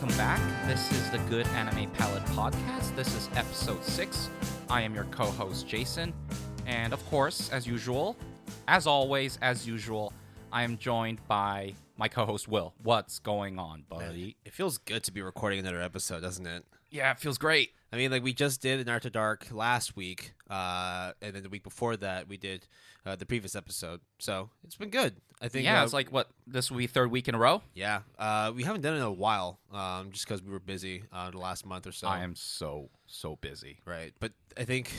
welcome back. This is the Good Anime Palette Podcast. This is episode 6. I am your co-host, Jason. And of course, as usual, as always, as usual, I am joined by my co-host, Will. What's going on, buddy? Man, it feels good to be recording another episode, doesn't it? Yeah, it feels great. I mean, like we just did Naruto Dark last week, and then the week before that we did the previous episode. So it's been good. I think. Yeah, it's like, what, this will be third week in a row? Yeah. We haven't done it in a while, just because we were busy the last month or so. I am so busy. Right. But I think,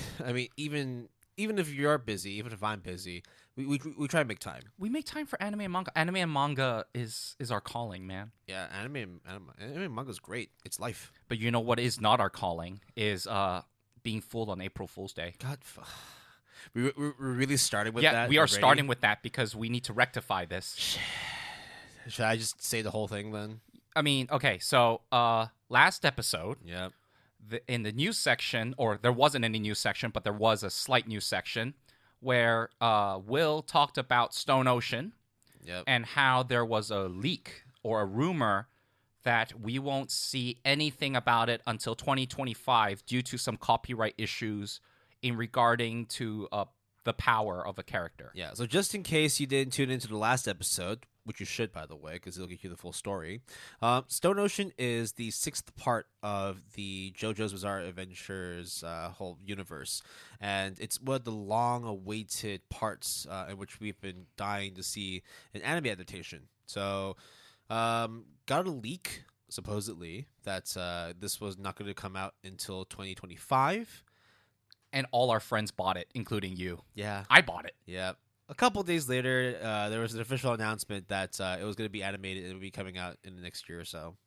even if you are busy, even if I'm busy, we try to make time. We make time for anime and manga. Anime and manga is our calling, man. Yeah, anime and manga is great. It's life. But you know what is not our calling is being fooled on April Fool's Day. God, we're really starting with that? Yeah, we are already? starting with that because we need to rectify this. Should I just say the whole thing then? I mean, okay, so last episode, Yeah. in the news section, or there wasn't any news section, but there was a slight news section where Will talked about Stone Ocean Yep. and how there was a leak or a rumor that we won't see anything about it until 2025 due to some copyright issues in regarding to the power of a character. Yeah, so just in case you didn't tune into the last episode, which you should, by the way, because it'll get you the full story, Stone Ocean is the 6th part of the JoJo's Bizarre Adventures whole universe, and it's one of the long-awaited parts in which we've been dying to see an anime adaptation. So, got a leak, supposedly, that this was not going to come out until 2025. And all our friends bought it, including you. Yeah. I bought it. Yeah. A couple days later, there was an official announcement that it was going to be animated and it would be coming out in the next year or so.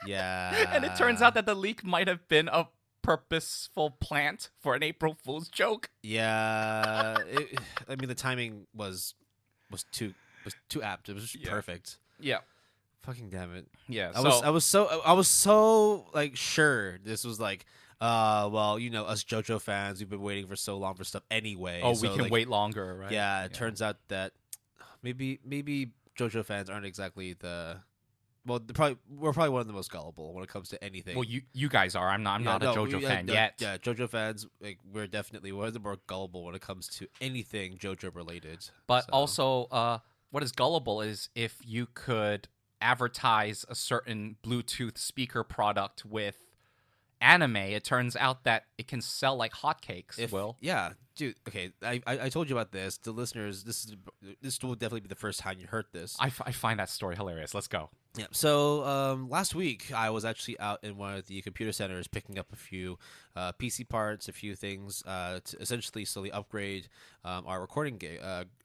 Yeah. And it turns out that the leak might have been a purposeful plant for an April Fool's joke. Yeah. The timing was too apt. It was just perfect. Yeah. Fucking damn it. Yeah. I was so like sure this was like well, you know, us JoJo fans, we've been waiting for so long for stuff anyway. Oh, so, we can like, wait longer, right? Yeah, it turns out that maybe JoJo fans aren't exactly we're probably one of the most gullible when it comes to anything. Well, you guys are. I'm not a JoJo fan yet. Yeah, JoJo fans, like, we're definitely one of the more gullible when it comes to anything JoJo related. But also, what is gullible is if you could advertise a certain Bluetooth speaker product with anime, it turns out that it can sell like hotcakes. Will. Yeah, dude. Okay, I told you about this. The listeners, this will definitely be the first time you heard this. I find that story hilarious. Let's go. Yeah. So last week I was actually out in one of the computer centers picking up a few PC parts, a few things to essentially slowly upgrade our recording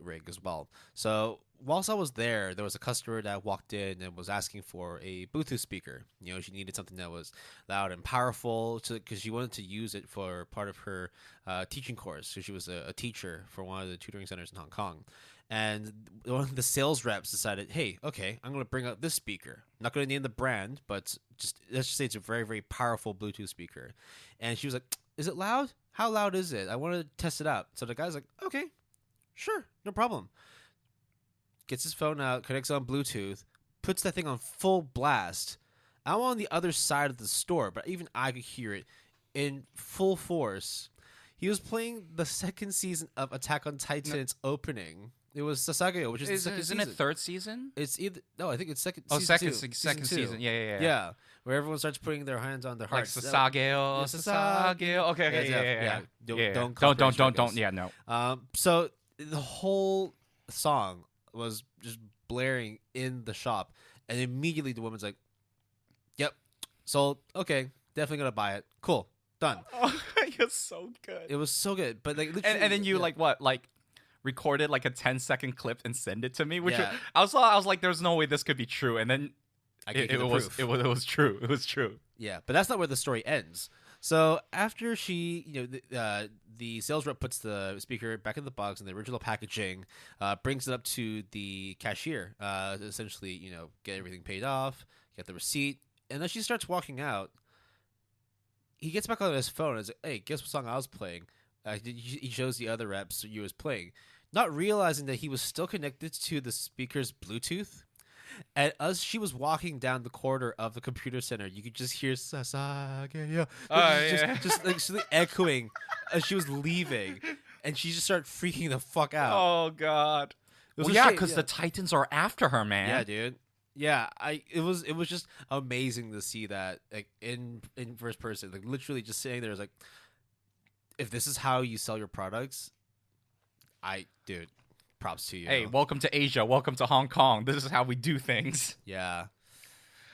rig as well. So whilst I was there was a customer that walked in and was asking for a Bluetooth speaker. You know, she needed something that was loud and powerful because she wanted to use it for part of her teaching course. So she was a teacher for one of the tutoring centers in Hong Kong. And one of the sales reps decided, hey, okay, I'm going to bring out this speaker. I'm not going to name the brand, but let's just say it's a very, very powerful Bluetooth speaker. And she was like, is it loud? How loud is it? I want to test it out. So the guy's like, okay, sure, no problem. Gets his phone out, connects on Bluetooth, puts that thing on full blast. I'm on the other side of the store, but even I could hear it in full force. He was playing the second season of Attack on Titan's opening. It was Sasageo, which is the second season. Isn't it third season? It's either I think it's second. Oh, season second two. season. Yeah. Yeah, where everyone starts putting their hands on their Like hearts. Sasageo, Sasageo. Okay, yeah. Don't. Yeah, no. So the whole song was just blaring in the shop, and immediately the woman's like, "Yep, sold. Okay, definitely gonna buy it. Cool, done." Oh, it's so good. It was so good, but like, and then you recorded like a 10-second clip and send it to me, which Yeah. I was like, "There's no way this could be true," and then it was true. It was true. Yeah, but that's not where the story ends. So after she, the sales rep puts the speaker back in the box in the original packaging, brings it up to the cashier, to essentially, get everything paid off, get the receipt, and then she starts walking out. He gets back on his phone and is like, hey, guess what song I was playing? He shows the other reps he was playing, not realizing that he was still connected to the speaker's Bluetooth. And as she was walking down the corridor of the computer center, you could just hear Sasageyo. Yeah. Just like she's echoing as she was leaving, and she just started freaking the fuck out. Oh god. It was Well, a yeah, shame, because the Titans are after her, man. yeah, dude. Yeah, it was just amazing to see that like in first person, like literally just sitting there is like, if this is how you sell your products, dude, props to you. Hey, welcome to Asia. Welcome to Hong Kong. This is how we do things. Yeah.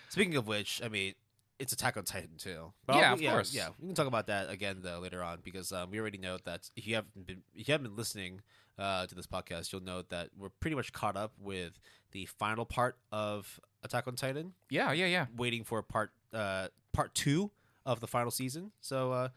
Speaking of which, I mean, it's Attack on Titan too. Yeah, of course. Yeah, we can talk about that again though later on because we already know that if you haven't been listening to this podcast, you'll know that we're pretty much caught up with the final part of Attack on Titan. Yeah. Waiting for part 2 of the final season. So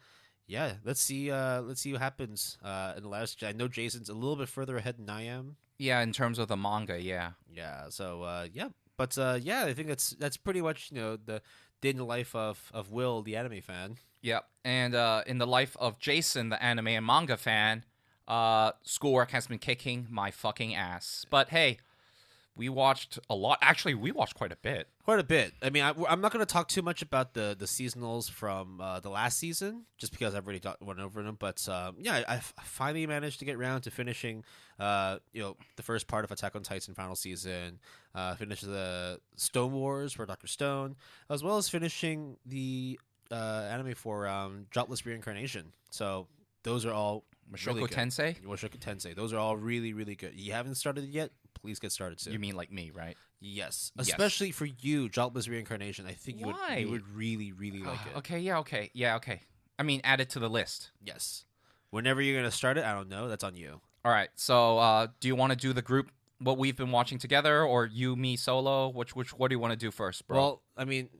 yeah, let's see what happens in the last. I know Jason's a little bit further ahead than I am. Yeah, in terms of the manga, yeah. Yeah. So yeah, but yeah, I think that's pretty much the day in the life of Will, the anime fan. Yep. And in the life of Jason, the anime and manga fan, schoolwork has been kicking my fucking ass. But hey, we watched a lot. Actually, we watched quite a bit. Quite a bit. I mean, I'm not going to talk too much about the seasonals from the last season, just because I've already went over them. But yeah, I finally managed to get around to finishing, the first part of Attack on Titan final season. Finish the Stone Wars for Dr. Stone, as well as finishing the anime for Jobless Reincarnation. So those are all Mushoku really good. Tensei? Tensei. Those are all really, really good. You haven't started it yet? Please get started soon. You mean like me, right? Yes, especially for you, Jobless Reincarnation. I think you Why? would really, really like it. Okay. I mean, add it to the list. Yes. Whenever you're gonna start it, I don't know. That's on you. All right. So, do you want to do the group what we've been watching together, or you, me, solo? What do you want to do first, bro? Well, I mean,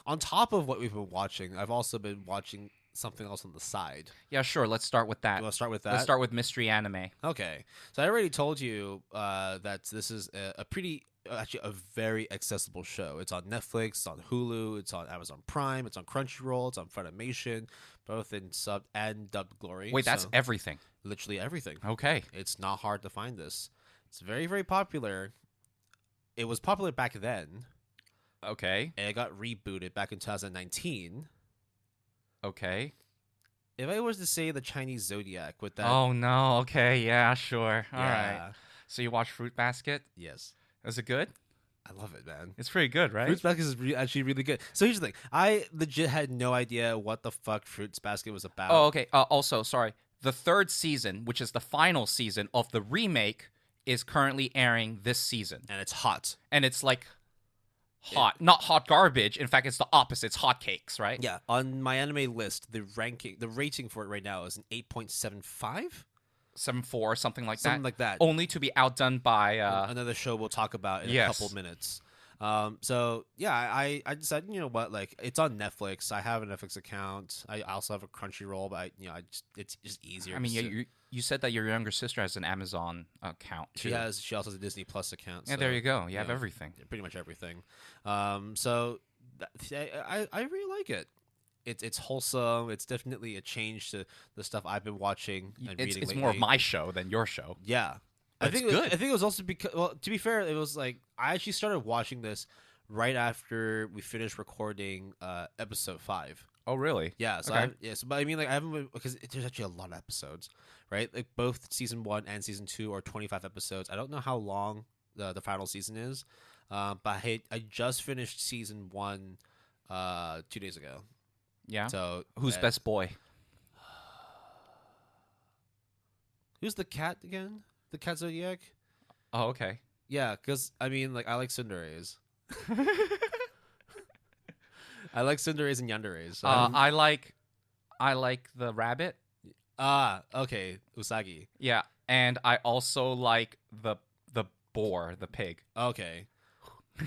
on top of what we've been watching, I've also been watching something else on the side. yeah, sure. Let's start with that. You want to start with that? Let's start with mystery anime. Okay. So I already told you that this is actually a very accessible show. It's on Netflix, it's on Hulu, it's on Amazon Prime, it's on Crunchyroll, it's on Funimation, both in sub and dubbed glory. Wait, that's So everything. literally everything. Okay. It's not hard to find this. It's very, very popular. It was popular back then, Okay. and it got rebooted back in 2019. Okay. If I was to say the Chinese Zodiac with that, Oh no. Okay. Yeah. Sure. All right. yeah, So you watched Fruit Basket? yes, Is it good? I love it, man. It's pretty good, right? Fruits Basket is actually really good. So here's the thing: I legit had no idea what the fuck Fruits Basket was about. Oh, okay. Also, sorry. The third season, which is the final season of the remake, is currently airing this season, And it's hot. and it's like hot, not hot garbage. In fact, it's the opposite. It's hot cakes, right? Yeah, on my anime list, the rating for it right now is an 8.75, 7.4 or something like something that. like that. Only to be outdone by Another show we'll talk about in a yes. couple minutes. So yeah, I decided, you know what, like it's on Netflix. I have a Netflix account. I also have a Crunchyroll, but it's just easier. I mean, just yeah, to- you said that your younger sister has an Amazon account too. she also has a Disney Plus account. Yeah, so, there you go. You have yeah. everything. pretty much everything. So I really like it. It's wholesome. It's definitely a change to the stuff I've been watching and It's reading. more of lately. my show than your show. Yeah. But I think it's good. I think it was also because, well, to be fair, it was like I actually started watching this right after we finished recording episode 5. Oh, really? Yeah, so Okay. but I mean, like I haven't been, because there's actually a lot of episodes, right? Like both season 1 and season 2 are 25 episodes. I don't know how long the final season is, but I just finished season 1 2 days ago. Yeah. So Who's best boy? Who's the cat again? The cat Zodiac? Oh, okay. Yeah, because I mean, like I like tsunderes. I like tsunderes and yanderes. So I like the rabbit. Okay, Usagi. Yeah, and I also like the boar, the pig. Okay.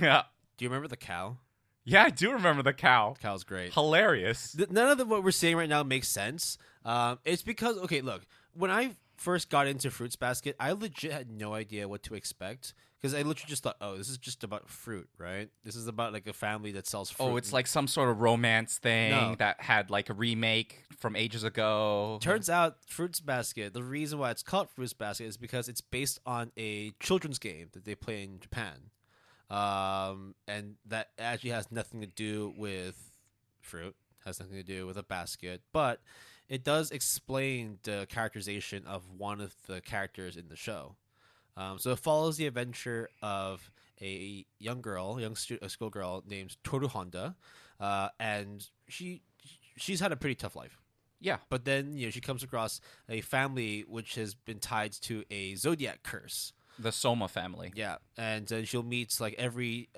Yeah. Do you remember the cow? Yeah, I do remember the cow. Cow's great. Hilarious. None of what we're saying right now makes sense. It's because, okay, look, when I first got into Fruits Basket, I legit had no idea what to expect because I literally just thought, oh, this is just about fruit, right? This is about like a family that sells fruit. Oh, it's like some sort of romance thing No. that had like a remake from ages ago. Turns out Fruits Basket, the reason why it's called Fruits Basket is because it's based on a children's game that they play in Japan. And that actually has nothing to do with fruit. Has nothing to do with a basket, but it does explain the characterization of one of the characters in the show. So it follows the adventure of a young girl, a schoolgirl named Toru Honda, and she's had a pretty tough life. Yeah. But then she comes across a family which has been tied to a zodiac curse. The Soma family. Yeah, and she'll meet like every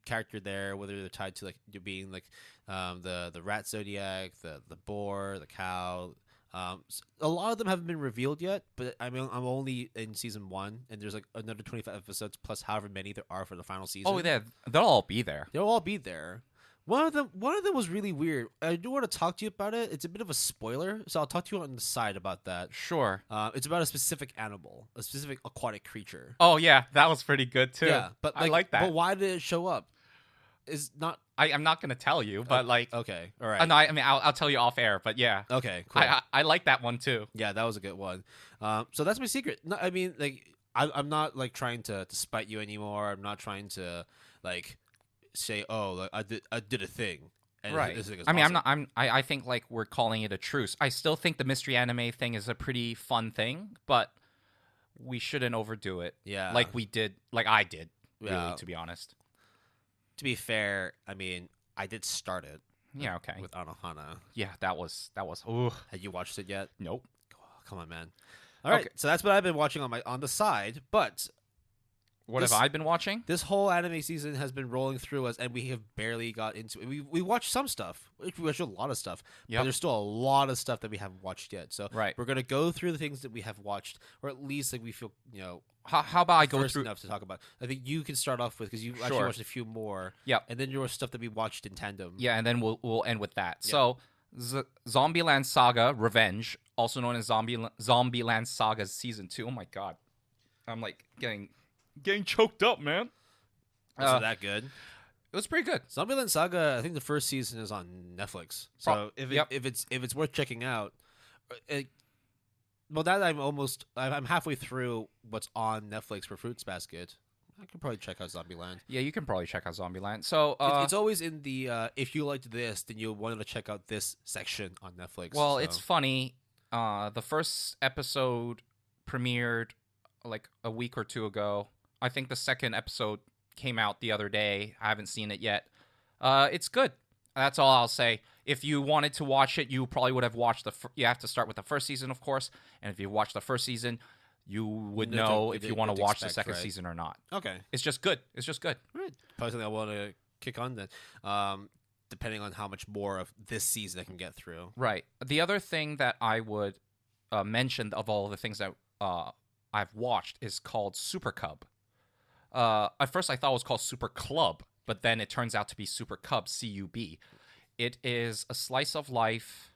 character there, whether they're tied to like being like the rat zodiac, the boar, the cow. A lot of them haven't been revealed yet, but I mean I'm only in season 1, and there's like another 25 episodes plus however many there are for the final season. Oh, they'll all be there. They'll all be there. One of them was really weird. I do want to talk to you about it. It's a bit of a spoiler, so I'll talk to you on the side about that. Sure. It's about a specific animal, a specific aquatic creature. Oh yeah, that was pretty good too. Yeah, but I like that. But why did it show up? Is not. I'm not gonna tell you, but okay, all right. No, I mean I'll tell you off air, but yeah. Okay, cool. I like that one too. Yeah, that was a good one. So that's my secret. No, I mean, like, I'm not like trying to spite you anymore. I'm not trying to like say, oh, like I did a thing. And Right. this thing is I mean, awesome. I think like we're calling it a truce. I still think the mystery anime thing is a pretty fun thing, but we shouldn't overdo it. Yeah. Like I did. Really, Yeah. to be honest. To be fair, I mean, I did start it. Yeah. Okay. With Anohana. Yeah. That was. Ooh. Had you watched it yet? Nope. Oh, come on, man. All right, Okay. so that's what I've been watching on the side, but What This- have I been watching? this whole anime season has been rolling through us, and we have barely got into it. We watched some stuff. We watched a lot of stuff, Yep. but there's still a lot of stuff that we haven't watched yet. So Right. we're gonna go through the things that we have watched, or at least like we feel How about I go first through? enough to talk about. I think you can start off with because you actually Sure. watched a few more. Yep. And then there was stuff that we watched in tandem. Yeah, and then we'll end with that. Yeah. So, Zombieland Saga: Revenge, also known as Zombieland Saga Season 2. Oh my god, I'm like getting choked up, man. Wasn't that good? It was pretty good. Zombieland Saga. I think the first season is on Netflix. So Yep. if it's worth checking out, well, that I'm halfway through what's on Netflix for Fruits Basket. I could probably check out Zombieland. Yeah, you can probably check out Zombieland. So, It's always in the if you liked this, then you'll want to check out this section on Netflix. well, so. it's funny. The first episode premiered like a week or two ago. I think the second episode came out the other day. I haven't seen it yet. It's good. That's all I'll say. If you wanted to watch it, you probably would have watched you have to start with the first season, of course. And if you watch the first season, you would You know know what if to- you want what to to watch the expect, second right? season or not. Okay. It's just good. It's just good. All right. Probably something I want to kick on then. Depending on how much more of this season I can get through. Right. The other thing that I would mention of all the things that I've watched is called Super Cub. At first, I thought it was called Super Club, but then it turns out to be Super Cub, C-U-B. It is a slice of life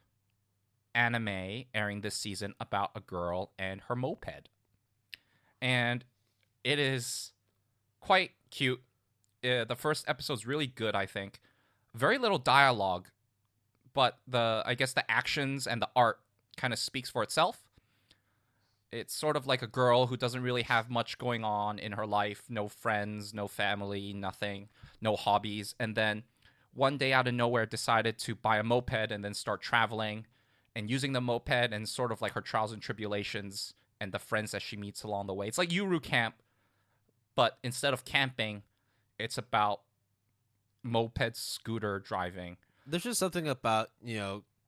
anime airing this season about a girl and her moped. And it is quite cute. The first episode's really good, I think. Very little dialogue, but I guess the actions and the art kind of speaks for itself. It's sort of like a girl who doesn't really have much going on in her life. No friends, no family, nothing, no hobbies. And then one day out of nowhere decided to buy a moped and then start traveling and using the moped and sort of like her trials and tribulations and the friends that she meets along the way. It's like Yuru Camp, but instead of camping, it's about moped scooter driving. There's just something about,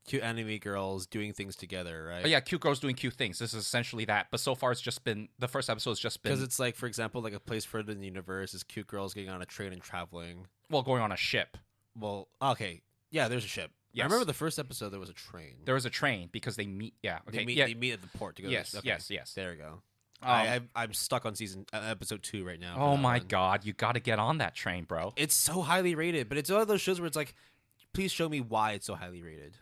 cute anime girls doing things together, right? Oh, yeah, cute girls doing cute things. This is essentially that. But so far, it's just been the first episode's just been Because it's like, for example, like a place further in the universe is cute girls getting on a train and traveling. going on a ship. Well, okay. Yeah, there's a ship. Yes. I remember the first episode there was a train. There was a train because they meet. Yeah. Okay. They meet at the port to go. Yes. Okay. Yes. There we go. I'm stuck on episode 2 right now. Oh my god, you got to get on that train, bro. It's so highly rated, but it's one of those shows where it's like, please show me why it's so highly rated.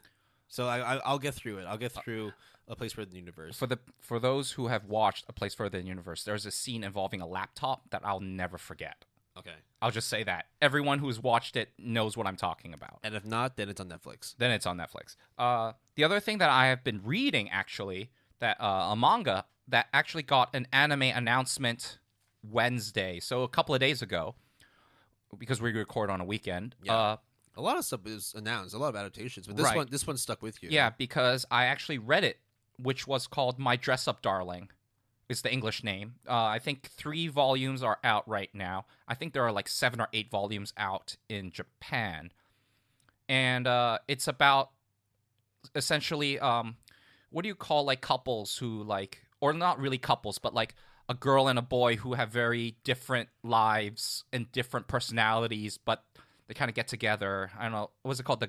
So I'll get through it. I'll get through A Place Further in the Universe. For those who have watched A Place Further in the Universe, there's a scene involving a laptop that I'll never forget. Okay. I'll just say that everyone who's watched it knows what I'm talking about. And if not, then it's on Netflix. Then it's on Netflix. The other thing that I have been reading, actually, that a manga that actually got an anime announcement Wednesday, so a couple of days ago, because we record on a weekend. Yeah. A lot of stuff is announced, a lot of adaptations, but this one stuck with you. Yeah, because I actually read it, which was called My Dress Up Darling. Is the English name. I think 3 volumes are out right now. I think there are like 7 or 8 volumes out in Japan. And it's about essentially, what do you call like couples who like, or not really couples, but like a girl and a boy who have very different lives and different personalities, but they kind of get together. I don't know. What's it called?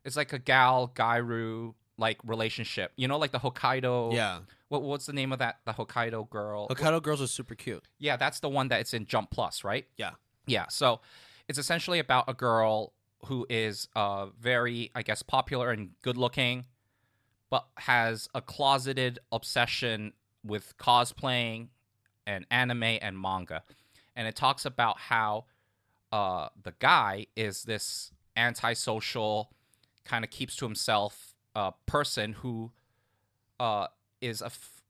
It's like a gal-gairu like relationship. You know, like the Hokkaido. Yeah. What's the name of that? The Hokkaido girl. Hokkaido girls are super cute. Yeah, that's the one that it's in Jump Plus, right? Yeah. Yeah. So it's essentially about a girl who is very, I guess, popular and good looking, but has a closeted obsession with cosplaying and anime and manga. And it talks about how the guy is this antisocial, kind of keeps to himself person who is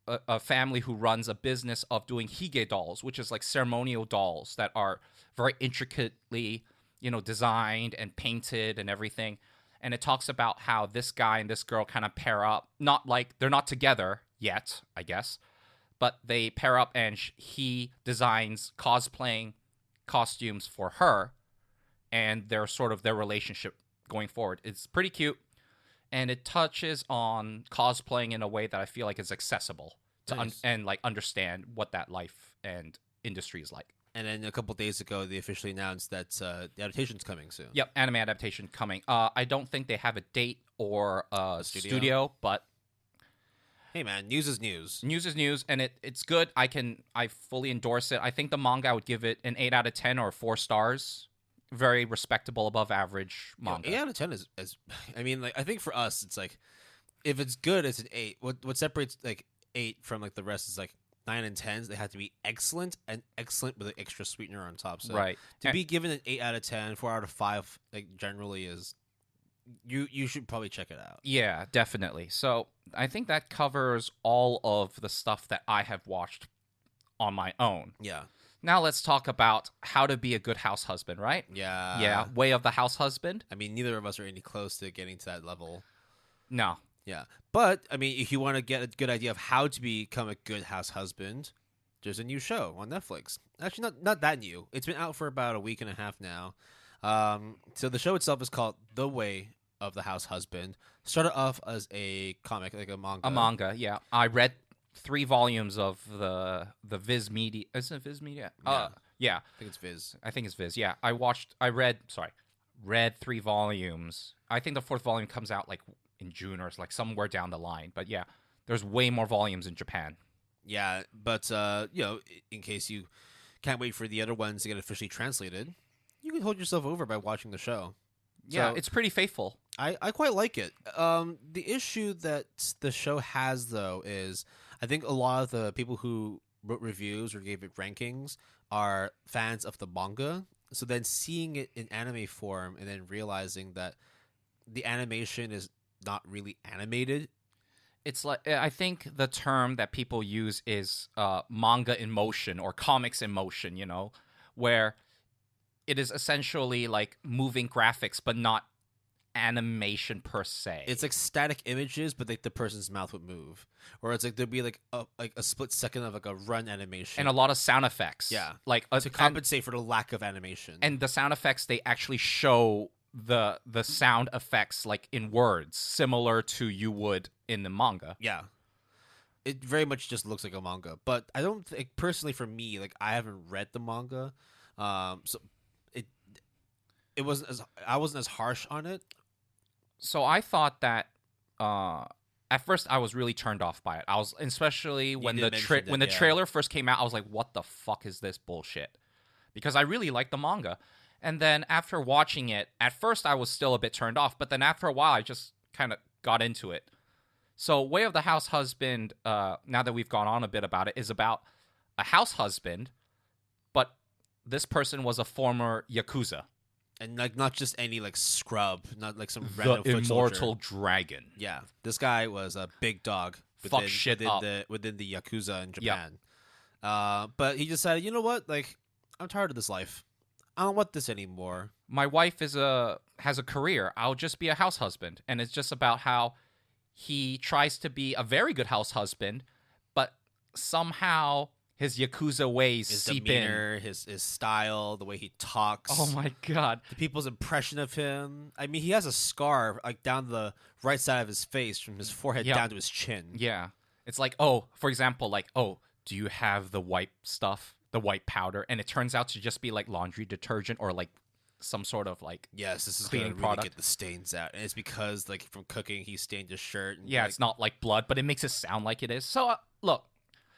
a family who runs a business of doing hige dolls, which is like ceremonial dolls that are very intricately, designed and painted and everything. And it talks about how this guy and this girl kind of pair up. Not like they're not together yet, I guess, but they pair up and he designs cosplaying costumes for her, and they're sort of their relationship going forward. It's pretty cute. And it touches on cosplaying in a way that I feel like is accessible to and like understand what that life and industry is like. And then a couple days ago, they officially announced that the adaptation's coming soon. Yep, anime adaptation coming. I don't think they have a date or a studio, but hey man, news is news. News is news, and it's good. I fully endorse it. I think the manga, I would give it an 8 out of 10 or 4 stars. Very respectable, above average manga. 8 out of 10 is I mean, like, I think for us, it's like, if it's good, it's an 8. What separates like 8 from like the rest is like 9 and 10s. They have to be excellent and excellent with an extra sweetener on top. So right. To be given an 8 out of 10, 4 out of 5, like generally is, you should probably check it out. Yeah, definitely. So I think that covers all of the stuff that I have watched on my own. Yeah. Now let's talk about how to be a good house husband, right? Yeah. Yeah, way of the house husband. I mean, neither of us are any close to getting to that level. No. Yeah. But, I mean, if you want to get a good idea of how to become a good house husband, there's a new show on Netflix. Actually, not that new. It's been out for about a week and a half now. So the show itself is called The Way of the House Husband. Started off as a comic, like a manga. A manga, yeah. I read 3 volumes of the Viz Media. Isn't it Viz Media? Yeah. Yeah. I think it's Viz. I think it's Viz. Yeah. Read 3 volumes. I think the 4th volume comes out like in June or like somewhere down the line. But yeah, there's way more volumes in Japan. Yeah, but in case you can't wait for the other ones to get officially translated, you can hold yourself over by watching the show. Yeah, So, it's pretty faithful. I quite like it. The issue that the show has, though, is I think a lot of the people who wrote reviews or gave it rankings are fans of the manga. So then seeing it in anime form and then realizing that the animation is not really animated. It's like, I think the term that people use is manga in motion or comics in motion, where it is essentially like moving graphics, but not animation per se. It's like static images, but like the person's mouth would move, or it's like there'd be like a split second of like a run animation and a lot of sound effects. Yeah, like to compensate for the lack of animation. And the sound effects, they actually show the sound effects like in words, similar to you would in the manga. Yeah, it very much just looks like a manga. But I don't think, personally, for me, like I haven't read the manga, so it wasn't I wasn't as harsh on it. So I thought that at first I was really turned off by it. I was, especially when the trailer first came out, I was like, what the fuck is this bullshit? Because I really liked the manga. And then after watching it, at first I was still a bit turned off, but then after a while I just kind of got into it. So Way of the House Husband, now that we've gone on a bit about it, is about a house husband, but this person was a former Yakuza. And like not just any like scrub, not like some random the foot immortal soldier. dragon. Yeah, this guy was a big dog Fuck shit up. within the Yakuza in Japan. But he decided, you know what? Like, I'm tired of this life. I don't want this anymore. My wife has a career. I'll just be a house husband. And it's just about how he tries to be a very good house husband, but somehow his Yakuza ways His seep demeanor, in. his style, the way he talks. Oh my god. The people's impression of him. I mean, he has a scar like down the right side of his face from his forehead down to his chin. Yeah. It's like, oh, for example, like, oh, do you have the white stuff, the white powder? And it turns out to just be like laundry detergent or like some sort of like yes, this is cleaning gonna really product. get the stains out, and it's because like from cooking he stained his shirt. And, yeah, like, it's not like blood, but it makes it sound like it is. So look,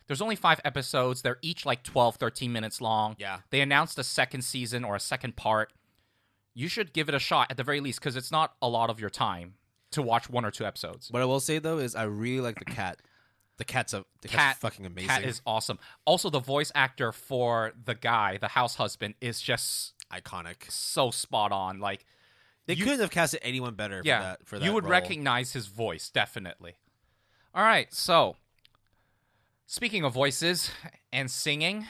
there's only 5 episodes. They're each like 12, 13 minutes long. Yeah. They announced a second season or a second part. You should give it a shot at the very least because it's not a lot of your time to watch 1 or 2 episodes. What I will say though is I really like the cat. The cat's fucking amazing. Cat is awesome. Also, the voice actor for the guy, the house husband, is just iconic. so spot on. Like They couldn't have casted anyone better for that you would role. recognize his voice, definitely. All right, so speaking of voices and singing,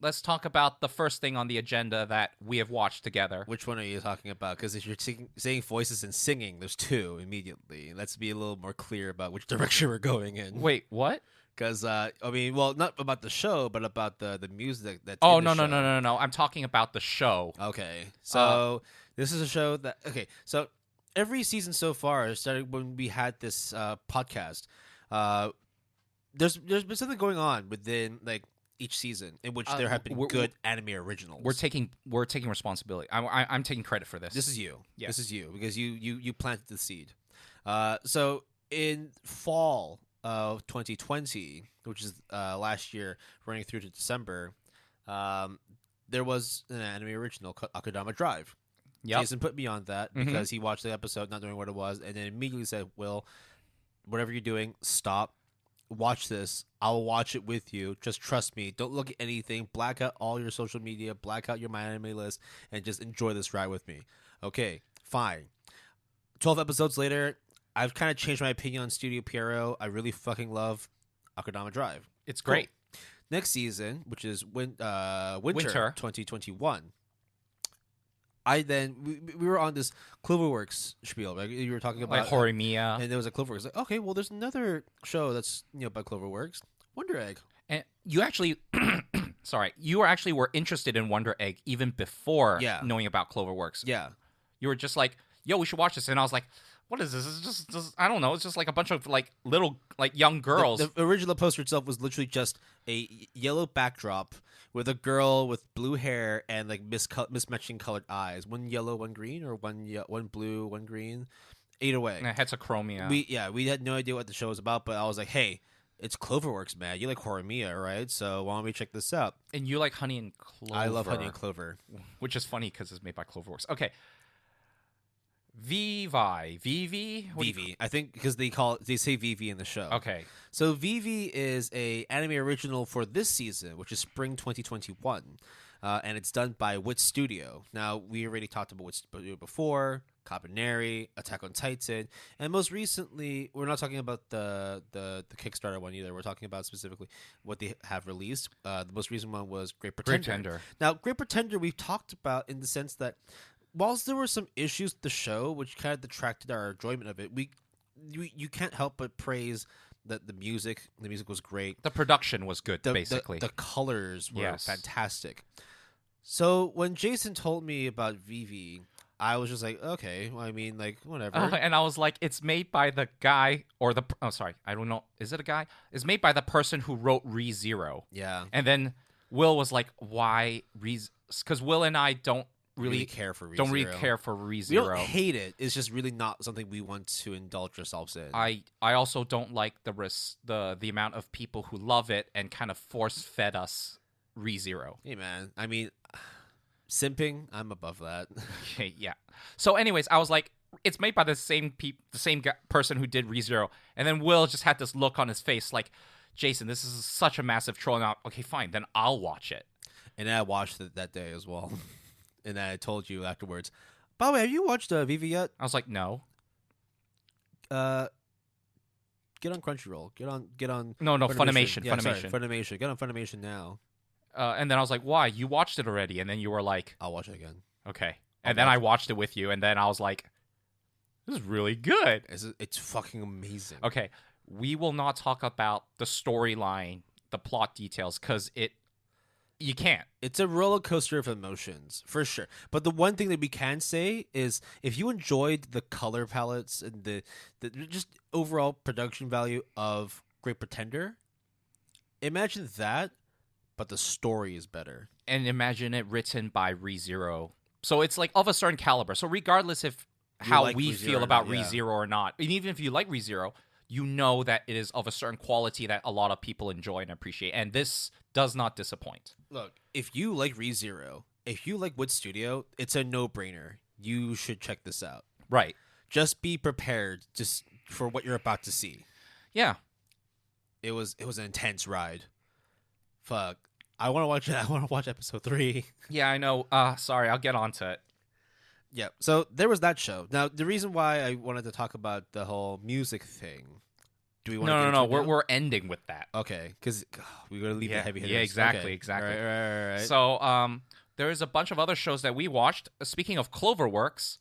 let's talk about the first thing on the agenda that we have watched together. Which one are you talking about? Because if you're saying voices and singing, there's 2 immediately. Let's be a little more clear about which direction we're going in. Wait, what? Because I mean, well, not about the show, but about the music that's. Oh, in the show. no. I'm talking about the show. Okay, so this is a show that. Okay, so every season so far, started when we had this podcast. There's been something going on within like each season in which there have been good anime originals. We're taking responsibility. I'm taking credit for this. This is you. Yeah. This is you because you planted the seed. So in fall of 2020, which is last year, running through to December, there was an anime original called Akudama Drive. Yep. Jason put me on that because he watched the episode not knowing what it was, and then immediately said, "Will, whatever you're doing, stop. Watch this. I'll watch it with you. Just trust me. Don't look at anything. Black out all your social media. Black out your My Anime list, and just enjoy this ride with me." Okay, fine. 12 episodes later, I've kind of changed my opinion on Studio Pierrot. I really fucking love Akudama Drive. It's great. Cool. Next season, which is winter 2021. We were on this Cloverworks spiel, right? You were talking about Like Horimiya. and there was a Cloverworks. Like, okay, well, there's another show that's by Cloverworks, Wonder Egg. And you actually, you were interested in Wonder Egg even before knowing about Cloverworks. Yeah, You were just like, yo, we should watch this. And I was like, what is this? It's just I don't know. It's just like a bunch of like little like young girls. The original poster itself was literally just a yellow backdrop with a girl with blue hair and like mismatching colored eyes. One yellow, one green, or one blue, one green. Either way, And Heterochromia. We had no idea what the show was about, but I was like, hey, it's Cloverworks, man. You like Horimiya, right? So why don't we check this out? And you like Honey and Clover. I love Honey and Clover, which is funny because it's made by Cloverworks. Okay. Vivi? I think because they say Vivi in the show. Okay. So Vivi is a anime original for this season, which is spring 2021, and it's done by Wit Studio. Now we already talked about Wit Studio before, Kabaneri, Attack on Titan, and most recently we're not talking about the Kickstarter one either. We're talking about specifically what they have released. The most recent one was Great Pretender. Now Great Pretender we've talked about in the sense that whilst there were some issues with the show which kind of detracted our enjoyment of it, you can't help but praise that the music was great. The production was good, basically. The colors were fantastic. So when Jason told me about Vivi, I was just like, okay, well, I mean, like, whatever. And I was like, it's made by the guy I don't know. Is it a guy? It's made by the person who wrote ReZero. Yeah. And then Will was like, why because Will and I don't really care for ReZero. Don't really care for ReZero. We don't hate it. It's just really not something we want to indulge ourselves in. I also don't like the amount of people who love it and kind of force fed us ReZero. Hey man, I mean, simping, I'm above that. Okay, yeah. So, anyways, I was like, it's made by the same person who did ReZero, and then Will just had this look on his face, like, Jason, this is such a massive troll. Now, okay, fine, then I'll watch it. And then I watched it that day as well. And then I told you afterwards, by the way, have you watched Vivi yet? I was like, no. Get on Crunchyroll. Get on. No, Funimation. Yeah, Funimation. Funimation. Get on Funimation now. And then I was like, why? You watched it already. And then you were like, I'll watch it again. okay. And then I watched it with you. And then I was like, this is really good. It's fucking amazing. Okay. We will not talk about the storyline, the plot details, because you can't. It's a roller coaster of emotions, for sure. But the one thing that we can say is if you enjoyed the color palettes and the just overall production value of Great Pretender, imagine that, but the story is better. And imagine it written by ReZero. So it's like of a certain caliber. So regardless if how like we ReZero feel or about not, yeah. ReZero or not, and even if you like ReZero, you know that it is of a certain quality that a lot of people enjoy and appreciate. And this does not disappoint. Look, if you like ReZero, if you like Wood Studio, it's a no-brainer. You should check this out. Right. Just be prepared just for what you're about to see. Yeah. It was an intense ride. Fuck. I want to watch it. I want to watch episode 3. Yeah, I know. Sorry, I'll get on to it. Yeah. So there was that show. Now, the reason why I wanted to talk about the whole music thing. Do we want to No. We're ending with that. Okay, because we're gonna leave the heavy hitters. Yeah, exactly, Okay. exactly. Right. So, there's a bunch of other shows that we watched. Speaking of Cloverworks,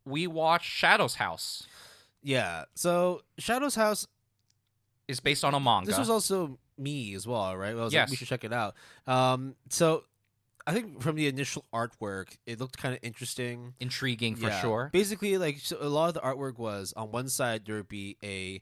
we watched Shadow's House. Yeah. So Shadow's House Is based on a manga. This was also me as well, right? I was Yes. like, we should check it out. So I think from the initial artwork, it looked kind of interesting. Intriguing for Yeah. sure. Basically, like so a lot of the artwork was on one side there would be a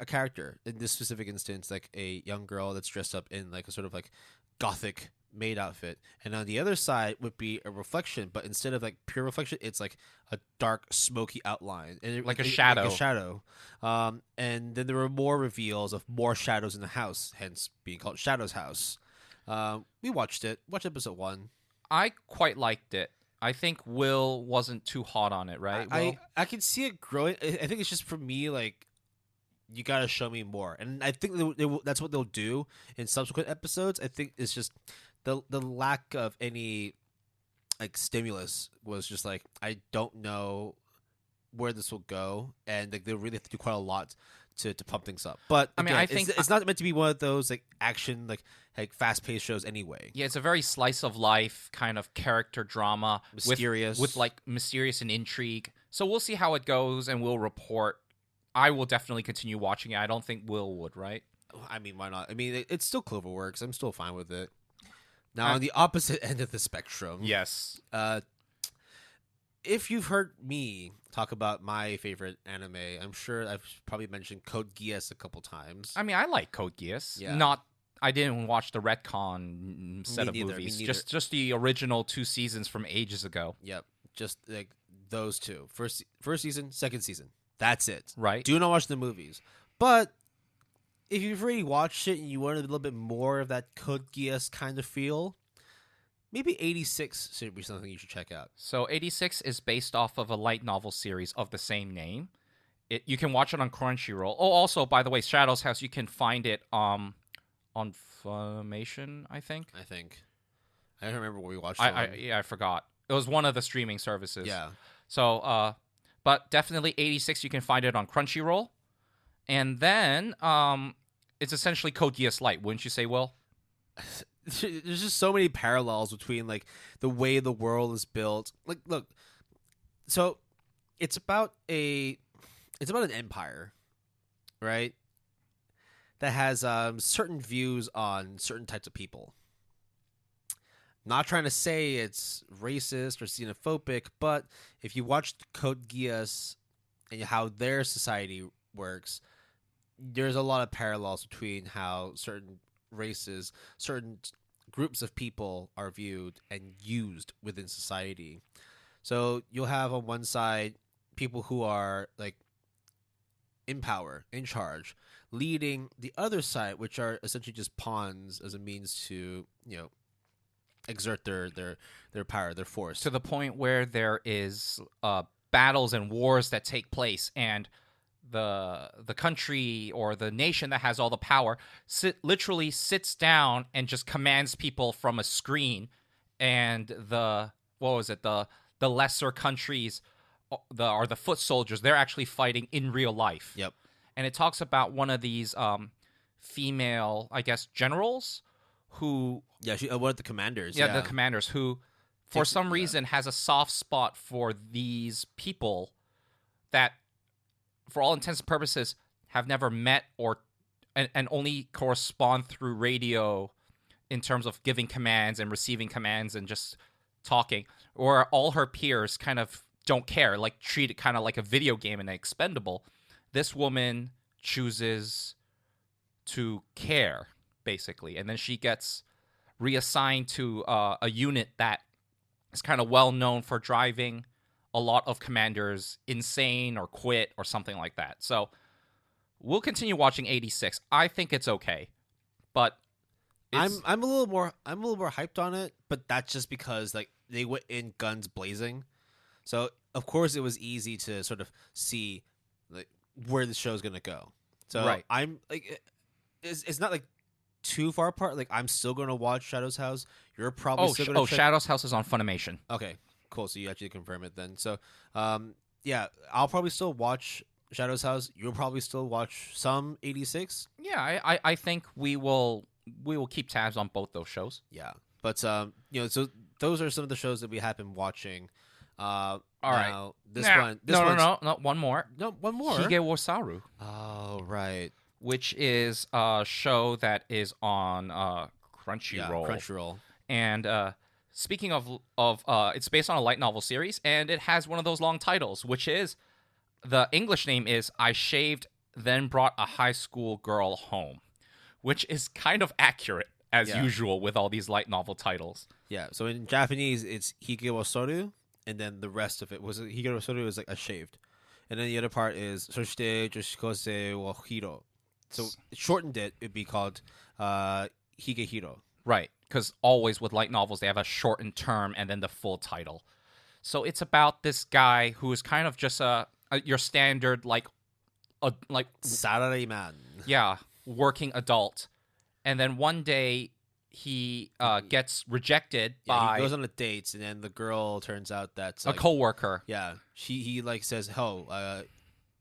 character in this specific instance, like a young girl that's dressed up in like a sort of like gothic maid outfit, and on the other side would be a reflection, but instead of like pure reflection, it's like a dark smoky outline, and Like a shadow. Like a shadow. And then there were more reveals of more shadows in the house, hence being called Shadow's House. We watched episode 1. I quite liked it. I think Will wasn't too hot on it, right? Will? I can see it growing. I think it's just for me, like, you gotta show me more, and I think that's what they'll do in subsequent episodes. I think it's just the lack of any like stimulus was just like, I don't know where this will go, and like they really have to do quite a lot to pump things up. But I mean, again, I think it's not meant to be one of those like action like fast paced shows anyway. Yeah, it's a very slice of life kind of character drama, Mysterious. with like mysterious and intrigue. So we'll see how it goes, and we'll report. I will definitely continue watching it. I don't think Will would, right? I mean, why not? I mean, it's still Cloverworks. I'm still fine with it. Now, on the opposite end of the spectrum, Yes. If you've heard me talk about my favorite anime, I'm sure I've probably mentioned Code Geass a couple times. I mean, I like Code Geass. Yeah. I didn't watch the retcon set Me of neither, movies. me neither. Just the original 2 seasons from ages ago. Yep, just like those two. First season, second season. That's it. Right. Do not watch the movies. But if you've already watched it and you want a little bit more of that Code Geass kind of feel, maybe 86 should be something you should check out. So 86 is based off of a light novel series of the same name. You can watch it on Crunchyroll. Oh, also, by the way, Shadow's House, you can find it on Funimation, I think. I don't remember where we watched it. I forgot. It was one of the streaming services. Yeah. So, but definitely 86, you can find it on Crunchyroll. And then it's essentially Code Geass Light, wouldn't you say, Will? There's just so many parallels between like the way the world is built. Like, look, so it's about an empire, right? That has certain views on certain types of people. Not trying to say it's racist or xenophobic, but if you watch Code Geass and how their society works, there's a lot of parallels between how certain races, certain groups of people are viewed and used within society. So you'll have on one side people who are like in power, in charge, leading the other side, which are essentially just pawns as a means to, exert their power, their force. To the point where there is battles and wars that take place, and the country or the nation that has all the power literally sits down and just commands people from a screen, and the lesser countries are the foot soldiers. They're actually fighting in real life. Yep. And it talks about one of these female, I guess, generals who one of the commanders. the commanders who, for some reason, has a soft spot for these people that, for all intents and purposes, have never met and only correspond through radio in terms of giving commands and receiving commands and just talking, or all her peers kind of don't care, like treat it kind of like a video game and expendable. This woman chooses to care, basically, and then she gets reassigned to a unit that is kind of well known for driving a lot of commanders insane or quit or something like that. So we'll continue watching 86. I think it's okay, but I'm a little more hyped on it, but that's just because like they went in guns blazing. So of course it was easy to sort of see like where the show's gonna go. So right. I'm like, it's not like too far apart. Like I'm still gonna watch Shadow's House. You're probably still gonna check... Shadow's House is on Funimation. Okay, cool. So you actually confirm it then. So yeah, I'll probably still watch Shadow's House. You'll probably still watch some 86. Yeah, I think we will keep tabs on both those shows. Yeah, but so those are some of the shows that we have been watching. All right. One more. No, one more. Hige wo Saru. Oh, right. Which is a show that is on Crunchyroll. Yeah, Crunchyroll. And speaking of it's based on a light novel series, and it has one of those long titles, which is, the English name is I Shaved, Then Brought a High School Girl Home, which is kind of accurate, as usual, with all these light novel titles. Yeah, so in Japanese, it's Hige wo Soru, and then the rest of it was Hige wo Soru is like a shaved. And then the other part is Soshite Joshikose wo Hiro. So shortened it'd be called Hige Hiro. Right, because always with light novels, they have a shortened term and then the full title. So it's about this guy who is kind of just your standard like Salaryman. Yeah, working adult. And then one day he gets rejected by... He goes on a date, and then the girl turns out that's... a coworker. Yeah. He like says, "Oh,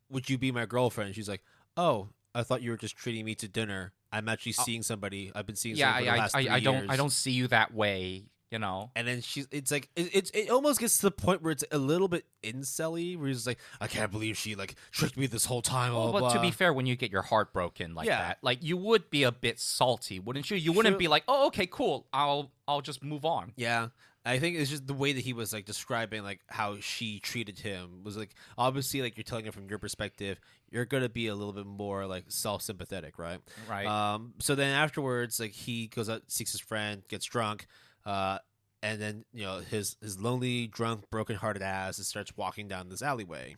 would you be my girlfriend?" She's like, "Oh, I thought you were just treating me to dinner. I'm actually seeing somebody. I've been seeing somebody for the last 3 years. I don't see you that way, you know." And then it's like it almost gets to the point where it's a little bit incel-y, where he's like, "I can't believe she like tricked me this whole time." Blah, but blah. To be fair, when you get your heart broken like that, like you would be a bit salty, wouldn't you? You wouldn't be like, "Oh, okay, cool. I'll just move on." Yeah. I think it's just the way that he was like describing like how she treated him was like, obviously like you're telling it from your perspective, you're gonna be a little bit more like self-sympathetic, right? Right. So then afterwards, like he goes out, seeks his friend, gets drunk, and then his lonely, drunk, broken-hearted ass starts walking down this alleyway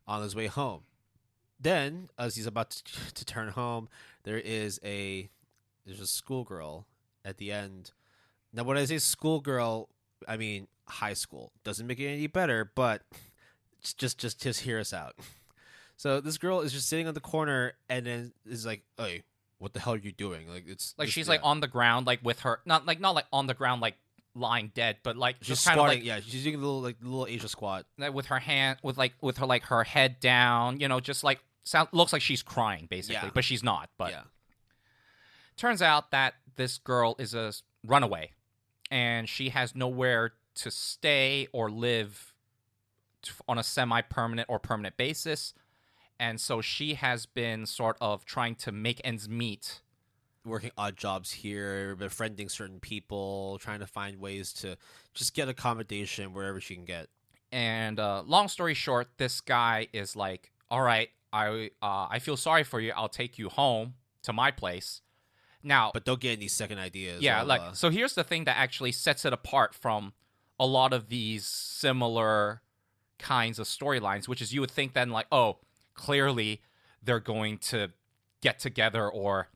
on his way home. Then, as he's about to turn home, there's a schoolgirl at the end. Now, when I say schoolgirl, I mean high school. Doesn't make it any better, but just hear us out. So this girl is just sitting on the corner, and then is like, "Hey, what the hell are you doing?" Like it's like she's like on the ground, like with her not like on the ground, like lying dead, but like she's kind squatting. Of like, yeah, she's doing a little Asia squat with her hand, with her head down. Just like looks like she's crying basically, but she's not. But turns out that this girl is a runaway. And she has nowhere to stay or live on a semi-permanent or permanent basis. And so she has been sort of trying to make ends meet. Working odd jobs here, befriending certain people, trying to find ways to just get accommodation wherever she can get. And long story short, this guy is like, "All right, I feel sorry for you. I'll take you home to my place." Now, but don't get any second ideas. Yeah, so here's the thing that actually sets it apart from a lot of these similar kinds of storylines, which is you would think then like, oh, clearly they're going to get together or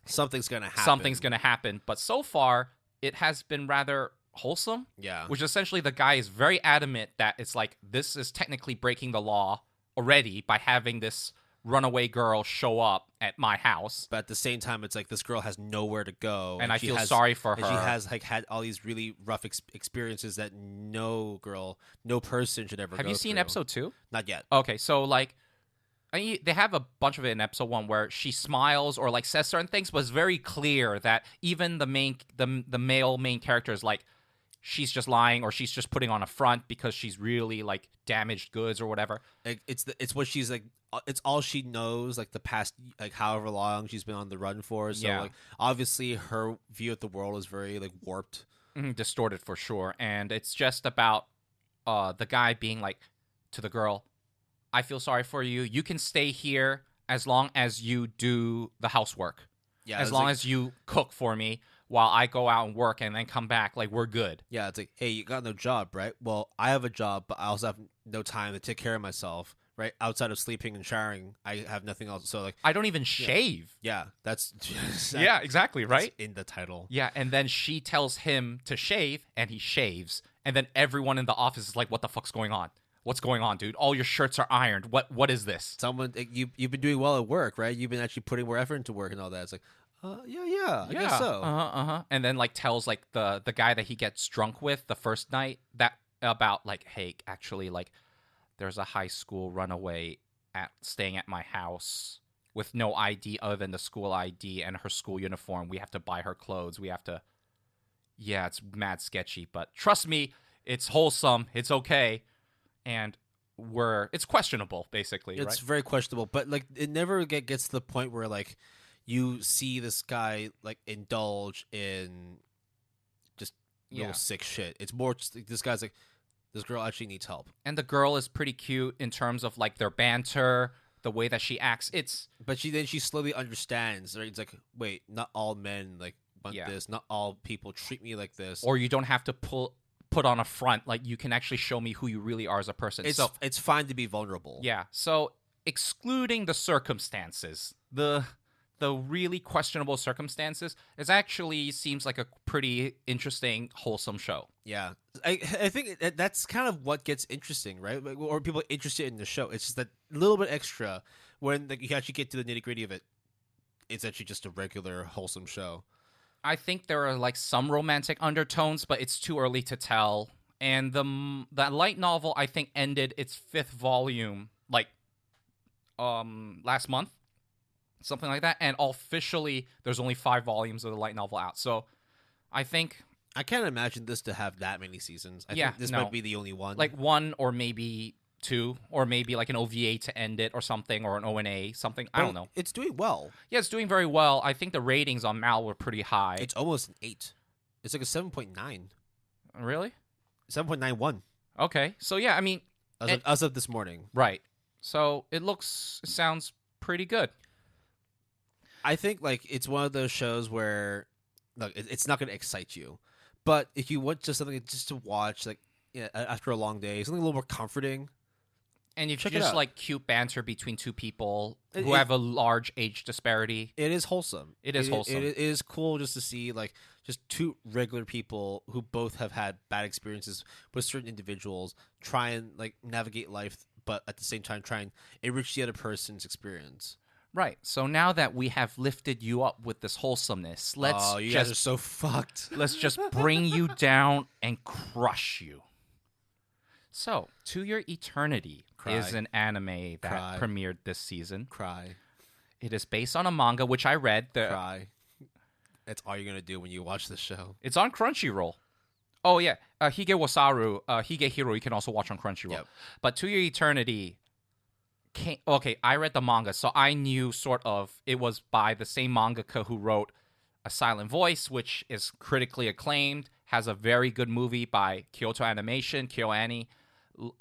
something's going to happen. But so far, it has been rather wholesome. Yeah. Which essentially the guy is very adamant that it's like, this is technically breaking the law already by having this runaway girl show up at my house. But at the same time, it's like this girl has nowhere to go. And I feel sorry for her. And she has like had all these really rough experiences that no person should ever go through. Have you seen episode 2? Not yet. Okay, so like They have a bunch of it in episode 1 where she smiles or like says certain things, but it's very clear that even the male main character is like, she's just lying or she's just putting on a front because she's really like damaged goods or whatever. It's what she's like. It's all she knows, like the past, like however long she's been on the run for. So like obviously her view of the world is very like warped, distorted for sure. And it's just about the guy being like to the girl, I feel sorry for you. You can stay here as long as you do the housework. Yeah, as long as you cook for me while I go out and work and then come back, like, we're good. Yeah, it's like, hey, you got no job, right? Well, I have a job, but I also have no time to take care of myself, right? Outside of sleeping and showering, I have nothing else. So, like, I don't even shave. Yeah, that's... yeah, exactly, right? In the title. Yeah, and then she tells him to shave, and he shaves. And then everyone in the office is like, what the fuck's going on? What's going on, dude? All your shirts are ironed. What is this? Someone, you've been doing well at work, right? You've been actually putting more effort into work and all that. It's like, I guess so. And then like tells like the guy that he gets drunk with the first night that about like, hey, actually, like, there's a high school runaway staying at my house with no ID other than the school ID and her school uniform. We have to buy her clothes. We have to. Yeah, it's mad sketchy, but trust me, it's wholesome. It's okay. And it's questionable, basically. It's right? very questionable, but like it never gets to the point where like you see this guy like indulge in just little sick shit. It's more just like, this guy's like, this girl actually needs help, and the girl is pretty cute in terms of like their banter, the way that she acts. But she slowly understands. Right? It's like, wait, not all men like want this. Not all people treat me like this. Or you don't have to put on a front. Like, you can actually show me who you really are as a person. It's fine to be vulnerable. Yeah. So excluding the circumstances, the really questionable circumstances, it actually seems like a pretty interesting, wholesome show. Yeah. I think that's kind of what gets interesting, right? Or people are interested in the show. It's just that little bit extra when like, you actually get to the nitty gritty of it. It's actually just a regular wholesome show. I think there are like some romantic undertones, but it's too early to tell. And that light novel, I think, ended its 5th volume like last month, something like that. And officially, there's only 5 volumes of the light novel out. So I think I can't imagine this to have that many seasons. I think this might be the only one. Like 1 or maybe 2, or maybe like an OVA to end it or something, or an ONA, something. I don't know. It's doing well. Yeah, it's doing very well. I think the ratings on Mal were pretty high. It's almost an 8. It's like a 7.9. Really? 7.91. Okay. So yeah, I mean, as of this morning. Right. So it sounds pretty good. I think like it's one of those shows where look, it's not going to excite you. But if you want just something just to watch like after a long day, something a little more comforting. And if you just like cute banter between two people who have a large age disparity. It is wholesome. It is cool just to see like just two regular people who both have had bad experiences with certain individuals try and like navigate life, but at the same time try and enrich the other person's experience. Right. So now that we have lifted you up with this wholesomeness, you guys are so fucked. Let's just bring you down and crush you. So, To Your Eternity is an anime that premiered this season. Cry. It is based on a manga, which I read. Cry. That's all you're going to do when you watch this show. It's on Crunchyroll. Oh, yeah. Hige Wasaru, Hige Hero, you can also watch on Crunchyroll. Yep. But To Your Eternity... Okay, I read the manga, so I knew sort of it was by the same mangaka who wrote A Silent Voice, which is critically acclaimed, has a very good movie by Kyoto Animation, KyoAni.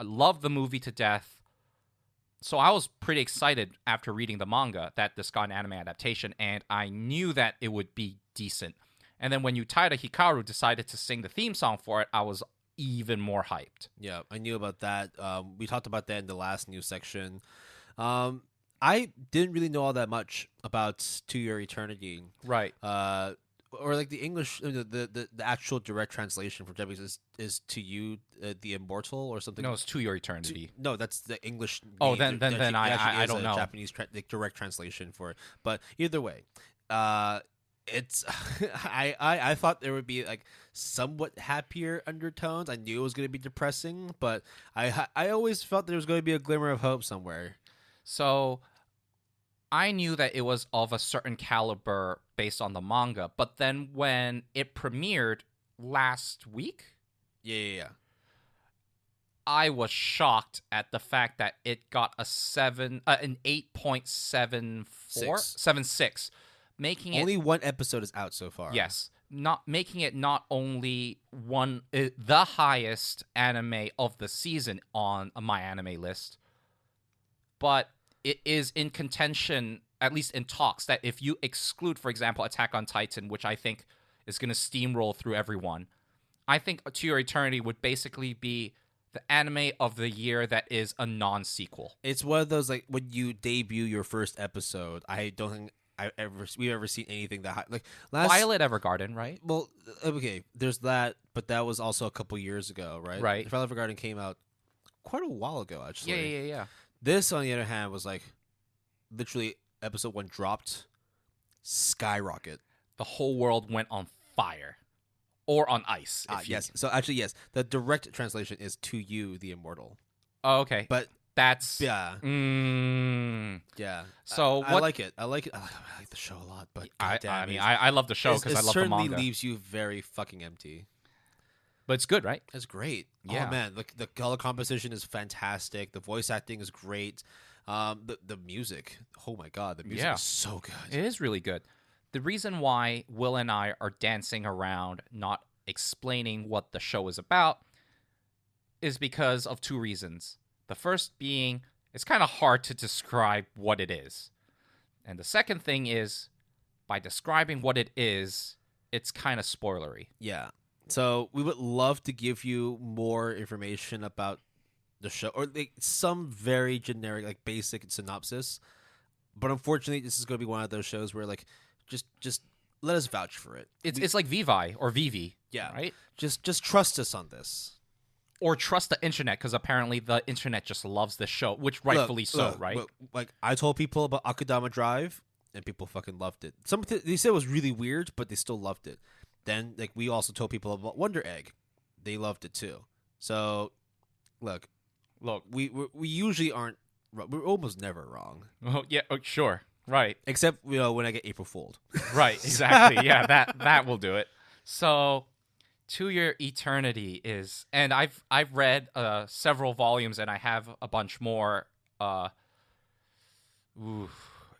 Love the movie to death. So I was pretty excited after reading the manga that this got an anime adaptation, and I knew that it would be decent. And then when Yutada Hikaru decided to sing the theme song for it, I was even more hyped. Yeah, I knew about that. We talked about that in the last news section. I didn't really know all that much about To Your Eternity. Right. Or like the English, the actual direct translation from Japanese is To You, the Immortal, or something. No, it's To Your Eternity. No, that's the English. Oh, then I don't know. Japanese direct translation for it, but either way, it's I thought there would be like somewhat happier undertones. I knew it was going to be depressing, but I always felt there was going to be a glimmer of hope somewhere. So I knew that it was of a certain caliber based on the manga, but then when it premiered last week, Yeah. I was shocked at the fact that it got an 8.74, 76, making it Only one episode is out so far. yes, not making it not only the highest anime of the season on my anime list, but it is in contention, at least in talks, that if you exclude, for example, Attack on Titan, which I think is going to steamroll through everyone, I think To Your Eternity would basically be the anime of the year that is a non-sequel. It's one of those, like, when you debut your first episode, I don't think we've ever seen anything that high. Like last Violet Evergarden, right? Well, okay, there's that, but that was also a couple years ago, right? Right. Violet Evergarden came out quite a while ago, actually. Yeah. This, on the other hand, was like literally episode 1 dropped, skyrocket. The whole world went on fire. Or on ice. Yes. So actually, yes, the direct translation is "To You, the Immortal." Oh, okay. But that's yeah. Yeah. So I like it. I like it. I like the show a lot. But I love the show because I love the manga. It certainly leaves you very fucking empty. But it's good, right? It's great. Yeah. Oh man, the color composition is fantastic. The voice acting is great. The music. Oh my god, the music is so good. It is really good. The reason why Will and I are dancing around not explaining what the show is about is because of two reasons. The first being, it's kind of hard to describe what it is. And the second thing is, by describing what it is, it's kind of spoilery. Yeah. So we would love to give you more information about the show, or like some very generic, like basic synopsis. But unfortunately, this is going to be one of those shows where like, just let us vouch for it. It's like Vivi or Vivi. Yeah. Right? Just trust us on this. Or trust the internet, because apparently the internet just loves this show, which rightfully right? Look, like, I told people about Akudama Drive, and people fucking loved it. They said it was really weird, but they still loved it. Then, like, we also told people about Wonder Egg. They loved it too. So, look, we usually aren't. We're almost never wrong. Oh yeah, sure, right. Except when I get April Fooled. Right, exactly. Yeah, that will do it. So, To Your Eternity is, and I've read several volumes, and I have a bunch more.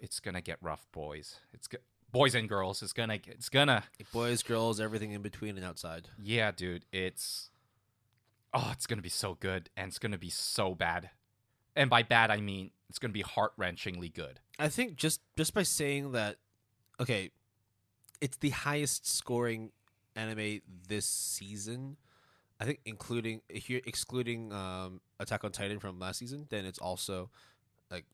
It's gonna get rough, boys. Boys and girls. It's gonna Boys, girls, everything in between and outside. Yeah, dude. It's gonna be so good, and it's gonna be so bad. And by bad, I mean it's gonna be heart-wrenchingly good. I think just by saying that, okay, it's the highest scoring anime this season. I think if you're excluding Attack on Titan from last season, then it's also like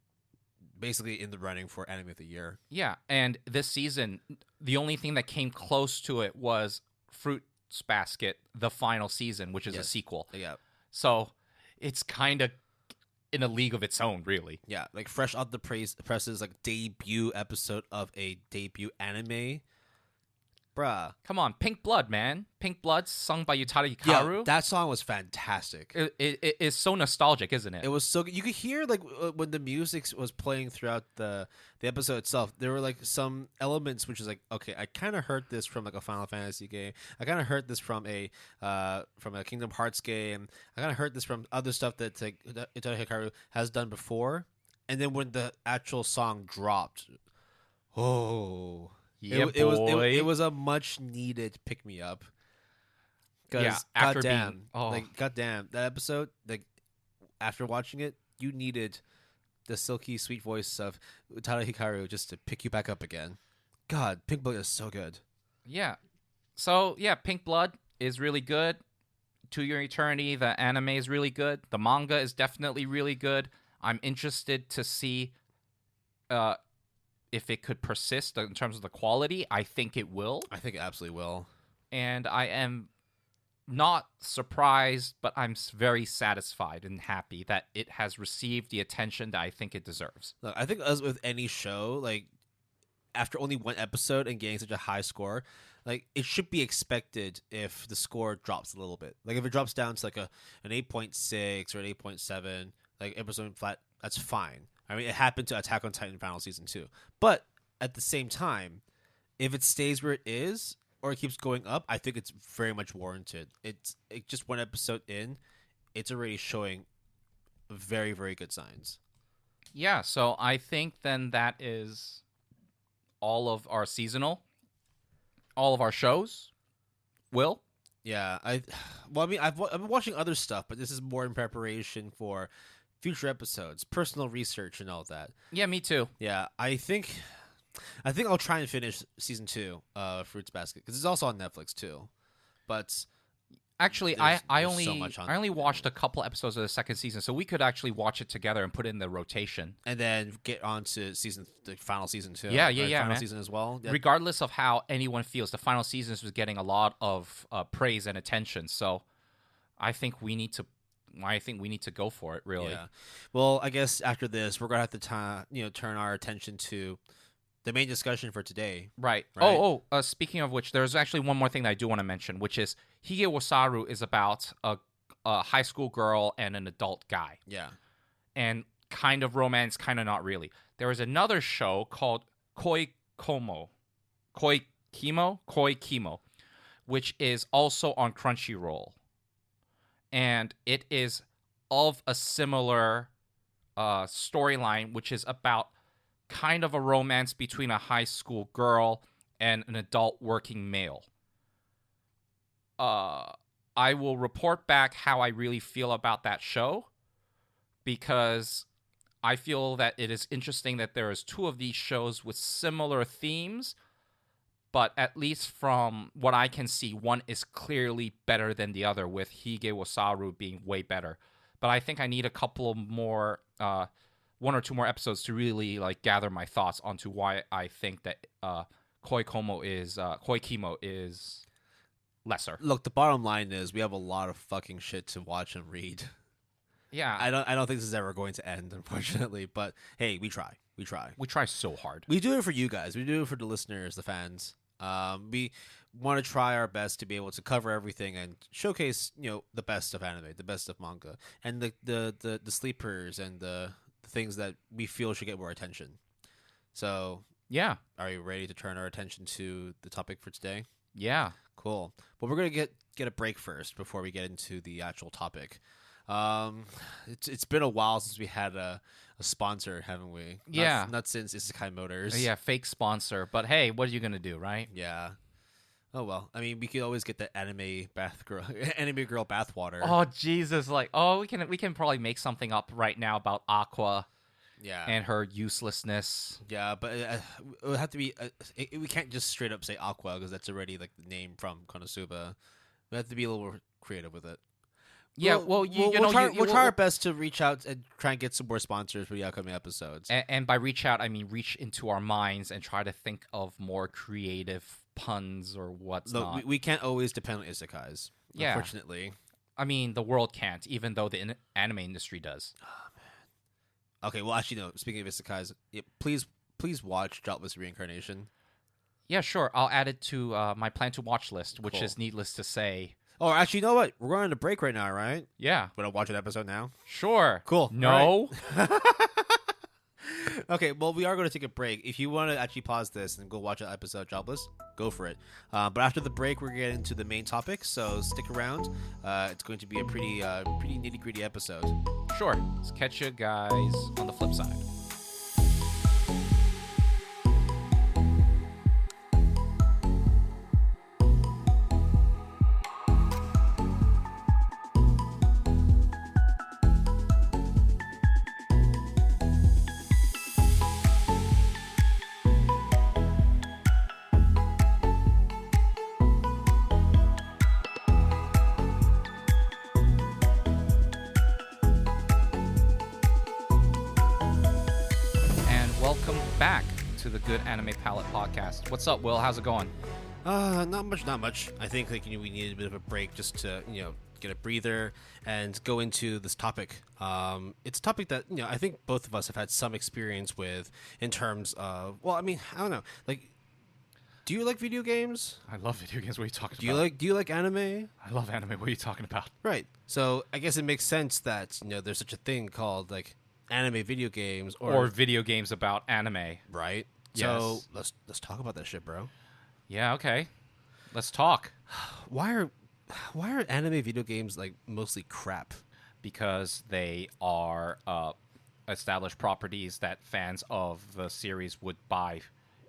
basically in the running for anime of the year. Yeah, and this season, the only thing that came close to it was Fruits Basket, the final season, which is a sequel. Yeah. So it's kind of in a league of its own, really. Yeah, like fresh off the presses, like debut episode of a debut anime. Bruh. Come on, Pink Blood, man. Pink Blood, sung by Yutada Hikaru. Yeah, that song was fantastic. It is so nostalgic, isn't it? It was so good. You could hear, like, when the music was playing throughout the episode itself, there were, like, some elements which is like, okay, I kind of heard this from, like, a Final Fantasy game. I kind of heard this from a Kingdom Hearts game. I kind of heard this from other stuff that Yutada Hikaru has done before. And then when the actual song dropped, oh... Yeah, it was a much needed pick me up. Yeah, goddamn, that episode, like after watching it, you needed the silky sweet voice of Utada Hikaru just to pick you back up again. God, Pink Blood is so good. Yeah. So yeah, Pink Blood is really good. To Your Eternity, the anime is really good. The manga is definitely really good. I'm interested to see if it could persist in terms of the quality. I think it will. I think it absolutely will. And I am not surprised, but I'm very satisfied and happy that it has received the attention that I think it deserves. Look, I think as with any show, like after only one episode and getting such a high score, like it should be expected if the score drops a little bit. Like if it drops down to like an 8.6 or an 8.7, like episode flat, that's fine. I mean, it happened to Attack on Titan final season 2. But at the same time, if it stays where it is or it keeps going up, I think it's very much warranted. It's just one episode in, it's already showing very, very good signs. Yeah, so I think then that is all of our seasonal, all of our shows. Will? Yeah, I've been watching other stuff, but this is more in preparation for future episodes, personal research, and all that. Yeah, me too. Yeah, I think I'll try and finish season 2 of Fruits Basket because it's also on Netflix too. But Actually, there's I so much on only watched a couple episodes of the second season, so we could actually watch it together and put it in the rotation. and then get on to the final season 2. Yeah, final man. season as well. Yeah. Regardless of how anyone feels, the final season was getting a lot of praise and attention. So I think we need to go for it. Really. Yeah. Well, I guess after this, we're gonna have to turn our attention to the main discussion for today. Right. Right. Speaking of which, there's actually one more thing that I do want to mention, which is Hige Wasaru is about a high school girl and an adult guy. Yeah. And kind of romance, kind of not really. There is another show called Koi Kimo, which is also on Crunchyroll. And it is of a similar storyline, which is about kind of a romance between a high school girl and an adult working male. I will report back how I really feel about that show, because I feel that it is interesting that there is 2 of these shows with similar themes, but at least from what I can see, one is clearly better than the other, with Hige Wasaru being way better. But I think I need a couple more, 1 or 2 more episodes to really gather my thoughts onto why I think that Koi Kimo is lesser. Look, the bottom line is we have a lot of fucking shit to watch and read. Yeah, I don't think this is ever going to end, unfortunately. But hey, we try. We try so hard. We do it for you guys. We do it for the listeners, the fans. We want to try our best to be able to cover everything and showcase, the best of anime, the best of manga, and the sleepers and the things that we feel should get more attention. So, Yeah, are you ready to turn our attention to the topic for today? yeah. Cool. Well, we're gonna get a break first before we get into the actual topic. It's been a while since we had a sponsor, haven't we? Yeah. Not since Isekai Motors. Yeah, fake sponsor. But hey, what are you going to do, right? Yeah. Oh well. I mean, we could always get the anime girl bathwater. Oh, Jesus. We can probably make something up right now about Aqua yeah. and her uselessness. Yeah, but it would have to be. We can't just straight up say Aqua because that's already the name from Konosuba. We have to be a little more creative with it. Yeah, we'll try our best to reach out and try and get some more sponsors for the upcoming episodes. And by reach out, I mean reach into our minds and try to think of more creative puns or what's not. We can't always depend on isekais, Yeah. unfortunately. I mean, the world can't, even though the anime industry does. Oh, man. Okay, well, actually, no. Speaking of isekais, please watch Jobless Reincarnation. Yeah, sure. I'll add it to my plan to watch list, which Cool. is needless to say. Oh, actually, you know what? We're going on a break right now, right? Yeah, Want to watch an episode now? sure. Cool. No. Okay, well, we are going to take a break. If you want to actually pause this and go watch an episode of Jobless, go for it. But after the break, we're getting into the main topic, so stick around. It's going to be a pretty nitty-gritty episode. Sure. Let's catch you guys on the flip side. Back to the Good Anime Palette podcast. What's up, Will? How's it going? Not much. I think we needed a bit of a break just to get a breather and go into this topic. It's a topic that I think both of us have had some experience with in terms of. Well, I mean, I don't know. Do you like video games? I love video games. What are you talking about? Do you like anime? I love anime. What are you talking about? Right. So I guess it makes sense that there's such a thing called anime video games or video games about anime. right. Yes. So let's talk about that shit, bro. Yeah, okay. Let's talk. Why are anime video games like mostly crap? Because they are established properties that fans of the series would buy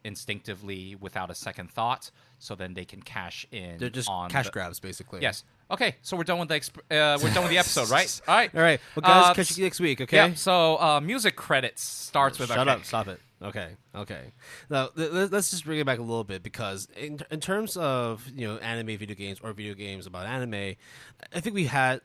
instinctively without a second thought, so then they can cash in. They're just on cash grabs, basically. Yes. Okay, so we're done with the we're done with the episode, right? All right. All right. Well, guys, catch you next week, okay? Yeah. So music credits starts with. Shut okay. up! Stop it. Okay. Now let's just bring it back a little bit, because in terms of anime video games or video games about anime, I think we had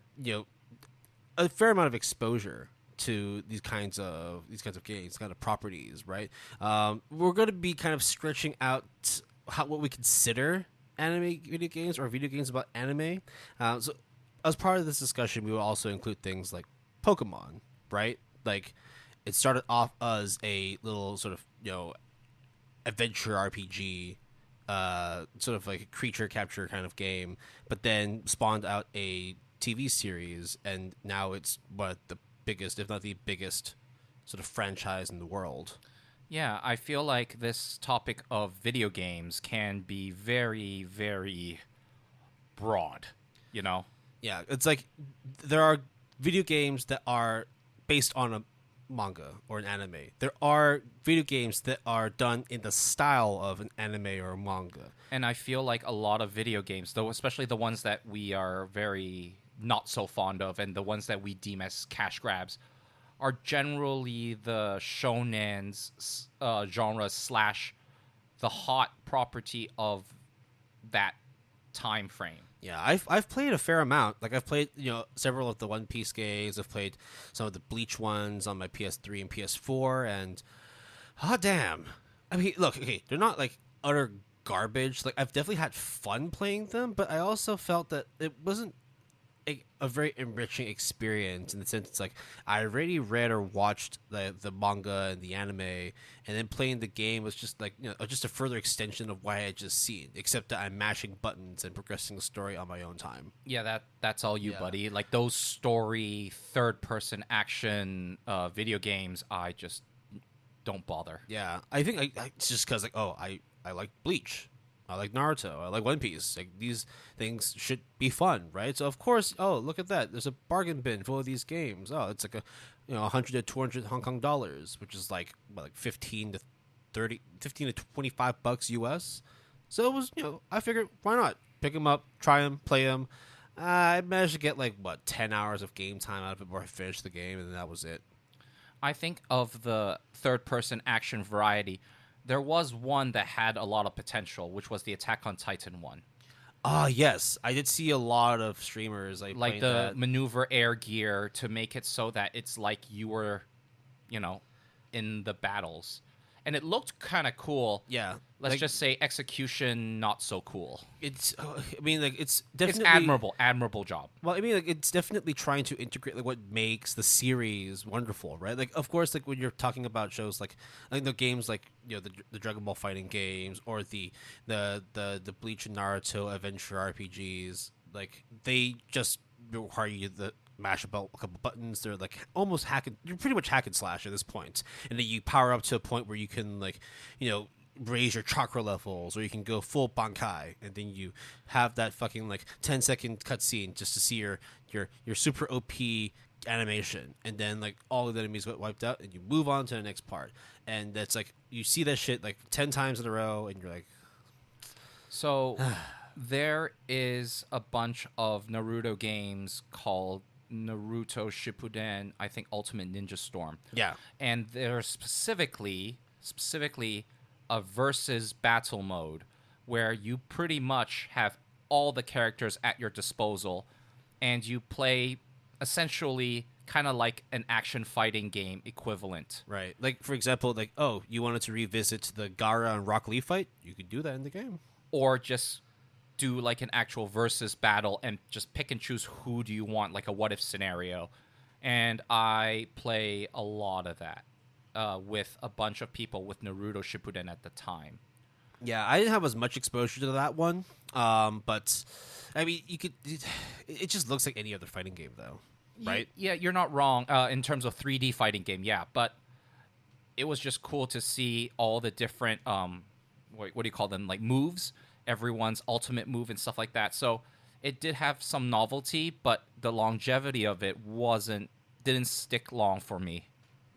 a fair amount of exposure to these kinds of games, kind of properties, right? We're going to be kind of stretching out what we consider anime video games or video games about anime. So as part of this discussion, we will also include things like Pokemon, right? Like, it started off as a little sort of adventure RPG, sort of like a creature capture kind of game, but then spawned out a TV series, and now it's one of the biggest, if not the biggest, sort of franchise in the world. Yeah, I feel like this topic of video games can be very, very broad, Yeah, it's like there are video games that are based on a manga or an anime. There are video games that are done in the style of an anime or a manga. And I feel like a lot of video games, though, especially the ones that we are very not so fond of and the ones that we deem as cash grabs, are generally the shonen's genre / the hot property of that time frame. Yeah, I've played a fair amount. Like, I've played several of the One Piece games. I've played some of the Bleach ones on my PS3 and PS4, and damn. I mean, look, okay, they're not like utter garbage. Like, I've definitely had fun playing them, but I also felt that it wasn't a very enriching experience, in the sense it's like I already read or watched the manga and the anime, and then playing the game was just like just a further extension of what I had just seen, except that I'm mashing buttons and progressing the story on my own time. Yeah, that's all you, buddy. Like, those story third-person action video games, I just don't bother. Yeah, I think it's just because I like Bleach. I like Naruto. I like One Piece. Like, these things should be fun, right? So of course, look at that. There's a bargain bin full of these games. Oh, it's like a 100 to 200 Hong Kong dollars, which is like 15 to 25 bucks US. So it was, I figured, why not pick them up, try them, play them. I managed to get 10 hours of game time out of it before I finished the game, and that was it. I think of the third-person action variety, there was one that had a lot of potential, which was the Attack on Titan one. Yes. I did see a lot of streamers like the maneuver air gear to make it so that it's like you were, in the battles. And it looked kind of cool. Yeah. Let's just say execution, not so cool. It's, it's definitely... It's admirable job. Well, it's definitely trying to integrate what makes the series wonderful, right? Like, of course, when you're talking about shows like the games like the Dragon Ball fighting games, or the Bleach and Naruto adventure RPGs, like, they just require you to mash about a couple buttons. They're like almost you're pretty much hack and slash at this point, and then you power up to a point where you can raise your chakra levels, or you can go full Bankai, and then you have that fucking 10-second cutscene just to see your super OP animation, and then all of the enemies get wiped out, and you move on to the next part, and that's you see that shit 10 times in a row, and you're like, so there is a bunch of Naruto games called Naruto Shippuden, I think Ultimate Ninja Storm. Yeah. And there's specifically a versus battle mode where you pretty much have all the characters at your disposal, and you play essentially kind of like an action fighting game equivalent. Right. Like, for example, you wanted to revisit the Gaara and Rock Lee fight? You could do that in the game. Or just do an actual versus battle and just pick and choose who do you want, like a what if scenario. And I play a lot of that with a bunch of people with Naruto Shippuden at the time. Yeah, I didn't have as much exposure to that one, but I mean, you could. It just looks like any other fighting game, though. right? Yeah, you're not wrong in terms of 3D fighting game. Yeah, but it was just cool to see all the different what do you call them, like moves, everyone's ultimate move and stuff like that. So it did have some novelty, but the longevity of it didn't stick long for me.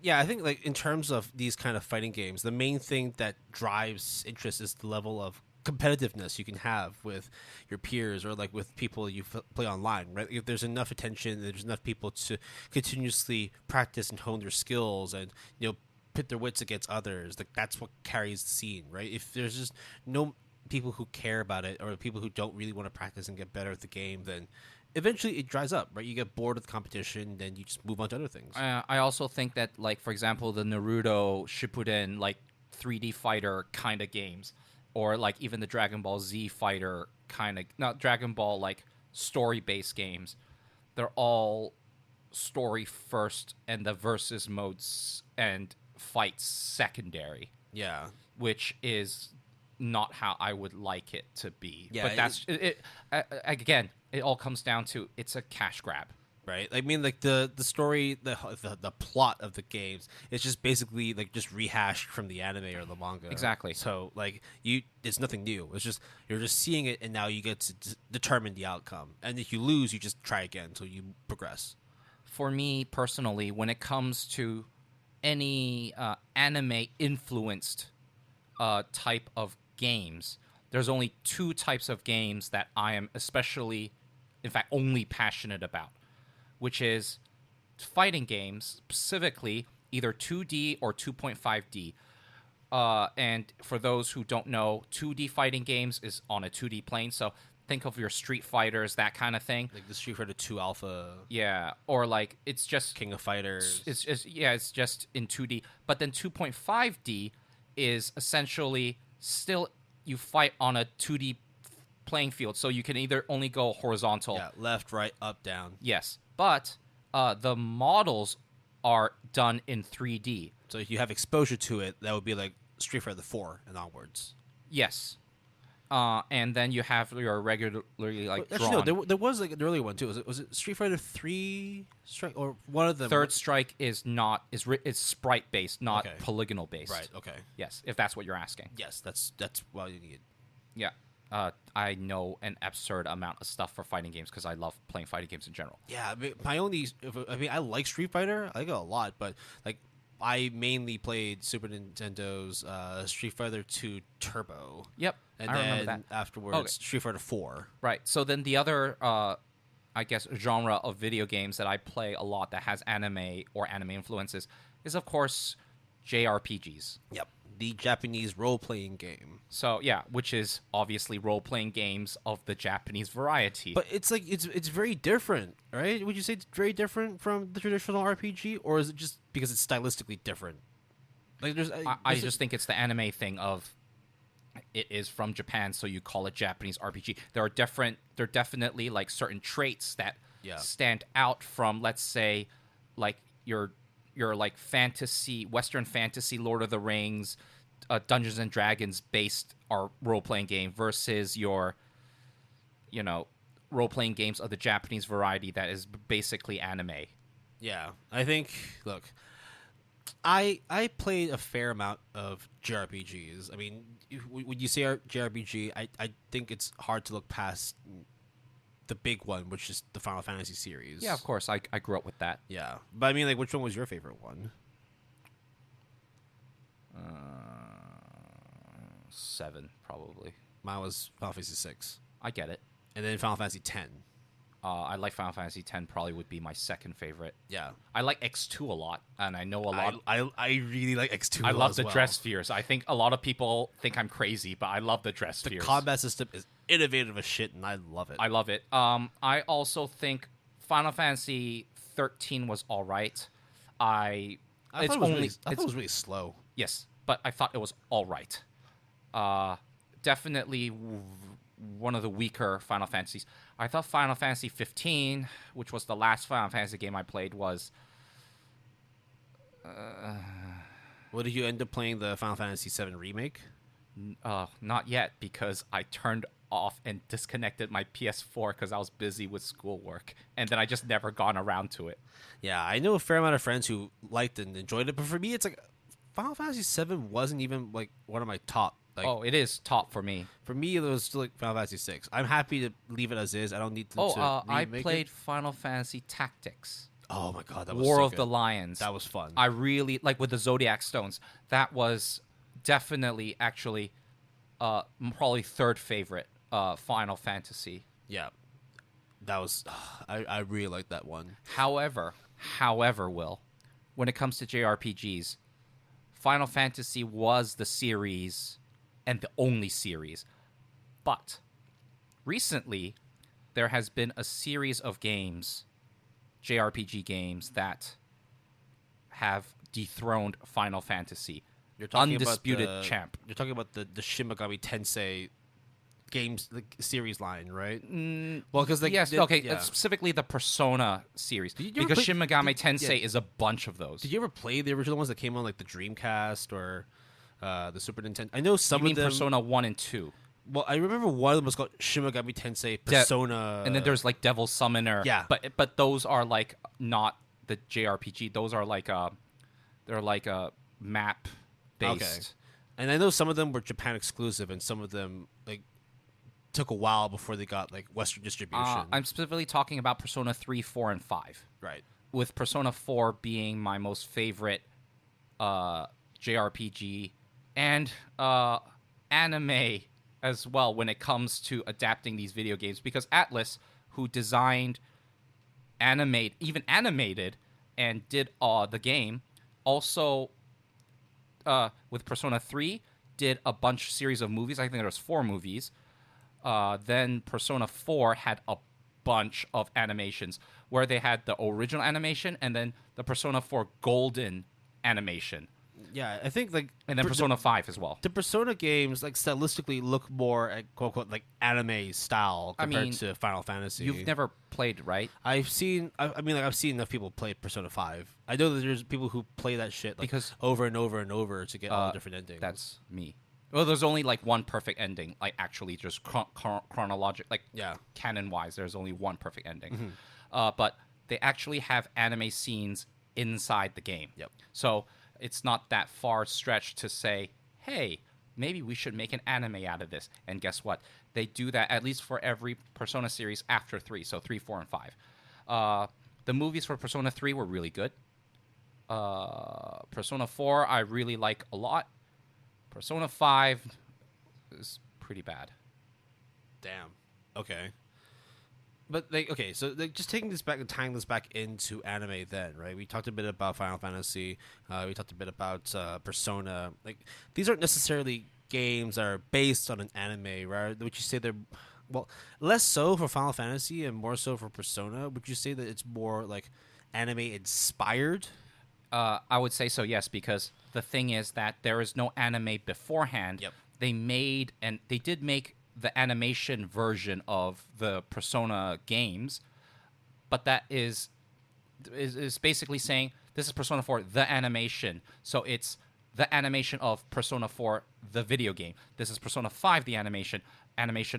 Yeah, I think like in terms of these kind of fighting games, the main thing that drives interest is the level of competitiveness you can have with your peers or like with people you play online, right? If there's enough attention, there's enough people to continuously practice and hone their skills and pit their wits against others. Like that's what carries the scene, right? If there's just no people who care about it or people who don't really want to practice and get better at the game, then eventually it dries up, right? You get bored of the competition, then you just move on to other things. I also think that, like, for example, the Naruto Shippuden, like, 3D fighter kind of games, or, like, even the Dragon Ball Z fighter kind of, not Dragon Ball, like, story-based games, they're all story first and the versus modes and fights secondary. Yeah. Which is not how I would like it to be. Yeah, but that's it. Again, it all comes down to it's a cash grab, right? I mean, like the story, the plot of the games, it's just basically like just rehashed from the anime or the manga. Exactly. So like it's nothing new. It's just you're just seeing it, and now you get to determine the outcome. And if you lose, you just try again until you progress. For me personally, when it comes to any anime influenced type of games, there's only two types of games that I am especially, in fact, only passionate about, which is fighting games, specifically either 2D or 2.5D. And for those who don't know, 2D fighting games is on a 2D plane, so think of your Street Fighters, that kind of thing. Like the Street Fighter 2 Alpha. Yeah, or like it's just King of Fighters. It's just in 2D. But then 2.5D is essentially still you fight on a 2D playing field, so you can either only go horizontal. Yeah, left, right, up, down. Yes, but the models are done in 3D. So if you have exposure to it, that would be like Street Fighter 4 and onwards. Yes. And then you have your regularly like actually, drawn. no, there was like an earlier one too. Was it Street Fighter 3 Strike or one of them? Third Strike is not is sprite based, not Okay. polygonal based. Right. Okay. Yes, if that's what you're asking. Yes, that's what you need. Yeah. I know an absurd amount of stuff for fighting games because I love playing fighting games in general. Yeah, I mean, I like Street Fighter. I like it a lot, but like I mainly played Super Nintendo's Street Fighter 2 Turbo. Yep. And I remember then that. afterwards, Okay. Street Fighter 4. Right. So then the other, I guess, genre of video games that I play a lot that has anime or anime influences is, of course, JRPGs. Yep. The Japanese role-playing game. So, yeah, which is obviously role-playing games of the Japanese variety. But it's like it's very different, right? Would you say it's very different from the traditional RPG, or is it just because it's stylistically different? Like I just think it's the anime thing of it is from Japan, so you call it Japanese RPG. There are definitely like certain traits that stand out from, let's say, like your like fantasy, Western fantasy, Lord of the Rings, Dungeons and Dragons based role playing game versus your, role playing games of the Japanese variety that is basically anime. Yeah, I think. Look, I played a fair amount of JRPGs. I mean, when you say JRPG, I think it's hard to look past the big one, which is the Final Fantasy series. Yeah, of course. I grew up with that. Yeah, but I mean, like, which one was your favorite one? 7, probably. Mine was Final Fantasy 6. I get it. And then Final Fantasy 10. I like Final Fantasy 10. Probably would be my second favorite. Yeah, I like X2 a lot, and I know a lot. I really like X2. I love the well. dress spheres. I think a lot of people think I'm crazy, but I love the dress The spheres. combat system is innovative as shit, and I love it. I love it. I also think Final Fantasy 13 was all right. I thought it was really slow. Yes, but I thought it was all right. Definitely one of the weaker Final Fantasies. I thought Final Fantasy 15, which was the last Final Fantasy game I played, was... What did you end up playing, the Final Fantasy 7 remake? not yet, because I turned off and disconnected my PS4 because I was busy with schoolwork, and then I just never gone around to it. Yeah, I know a fair amount of friends who liked and enjoyed it, but for me, it's like Final Fantasy VII wasn't even like one of my top. Like, Oh, it is top for me. for me, it was still like Final Fantasy VI. I'm happy to leave it as is. I don't need to. I remake played it. Final Fantasy Tactics, Oh my god, that was War so of good. the Lions. That was fun. I really like with the Zodiac Stones. That was definitely actually probably third favorite Final Fantasy. Yeah, that was. I really liked that one. However, Will, when it comes to JRPGs, Final Fantasy was the series and the only series. But recently, there has been a series of games, JRPG games, that have dethroned Final Fantasy. You're talking Undisputed about champ. You're talking about the Shin Megami Tensei games, the series line, right? Well, because Yes, specifically the Persona series. you ever Because play- Shin Megami Tensei yeah. is a bunch of those. Did you ever play the original ones that came on like the Dreamcast or the Super Nintendo? I know some You mean of them. Persona 1 and 2? Well, I remember one of them was called Shin Megami Tensei Persona, And then there's like Devil Summoner. Yeah. But those are like not the JRPG. Those are like they're like a map based. Okay. And I know some of them were Japan exclusive, and some of them like took a while before they got like Western distribution. I'm specifically talking about Persona 3, 4, and 5. right. With Persona 4 being my most favorite JRPG and anime as well when it comes to adapting these video games, because Atlas, who designed, animated, and did the game, also with Persona 3 did a series of movies. I think there was 4 movies. Then Persona 4 had a bunch of animations where they had the original animation and then the Persona 4 Golden animation. Yeah, I think like And then Persona 5 as well. the Persona games like stylistically look more at quote unquote like anime style compared to Final Fantasy. You've never played, right? I've seen. I mean, like I've seen enough people play Persona 5. I know that there's people who play that shit like, Because- over and over and over to get all the different endings. That's me. Well, there's only like one perfect ending. Like actually, just chronological, like Yeah. canon-wise, there's only one perfect ending. But they actually have anime scenes inside the game. Yep. So it's not that far stretched to say, hey, maybe we should make an anime out of this. And guess what? They do that at least for every Persona series after 3. So 3, 4, and 5. The movies for Persona 3 were really good. Persona 4 I really like a lot. Persona 5 is pretty bad. Damn. Okay. But like, okay, so like, just taking this back and tying this back into anime, then, right? We talked a bit about Final Fantasy. We talked a bit about Persona. Like, these aren't necessarily games that are based on an anime, right? Would you say they're less so for Final Fantasy and more so for Persona? Would you say that it's more like anime inspired? I would say so, yes, because the thing is that there is no anime beforehand. Yep. They did make the animation version of the Persona games, but that is basically saying this is Persona 4 the animation. So it's the animation of Persona 4 the video game. This is Persona 5 the animation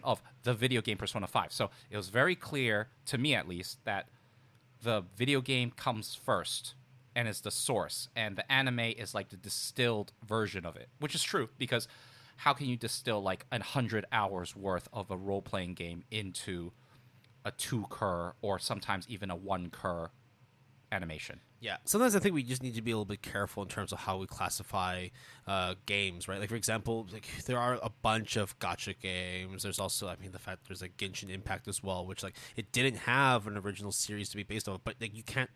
of the video game Persona 5. So it was very clear to me at least that the video game comes first and is the source, and the anime is like the distilled version of it, which is true, because how can you distill like 100 hours worth of a role-playing game into a 2-cur or sometimes even a 1-cur animation? Yeah. Sometimes I think we just need to be a little bit careful in terms of how we classify games, right? Like, for example, like there are a bunch of gacha games. There's also, I mean, the fact there's like Genshin Impact as well, which like it didn't have an original series to be based on, but like you can't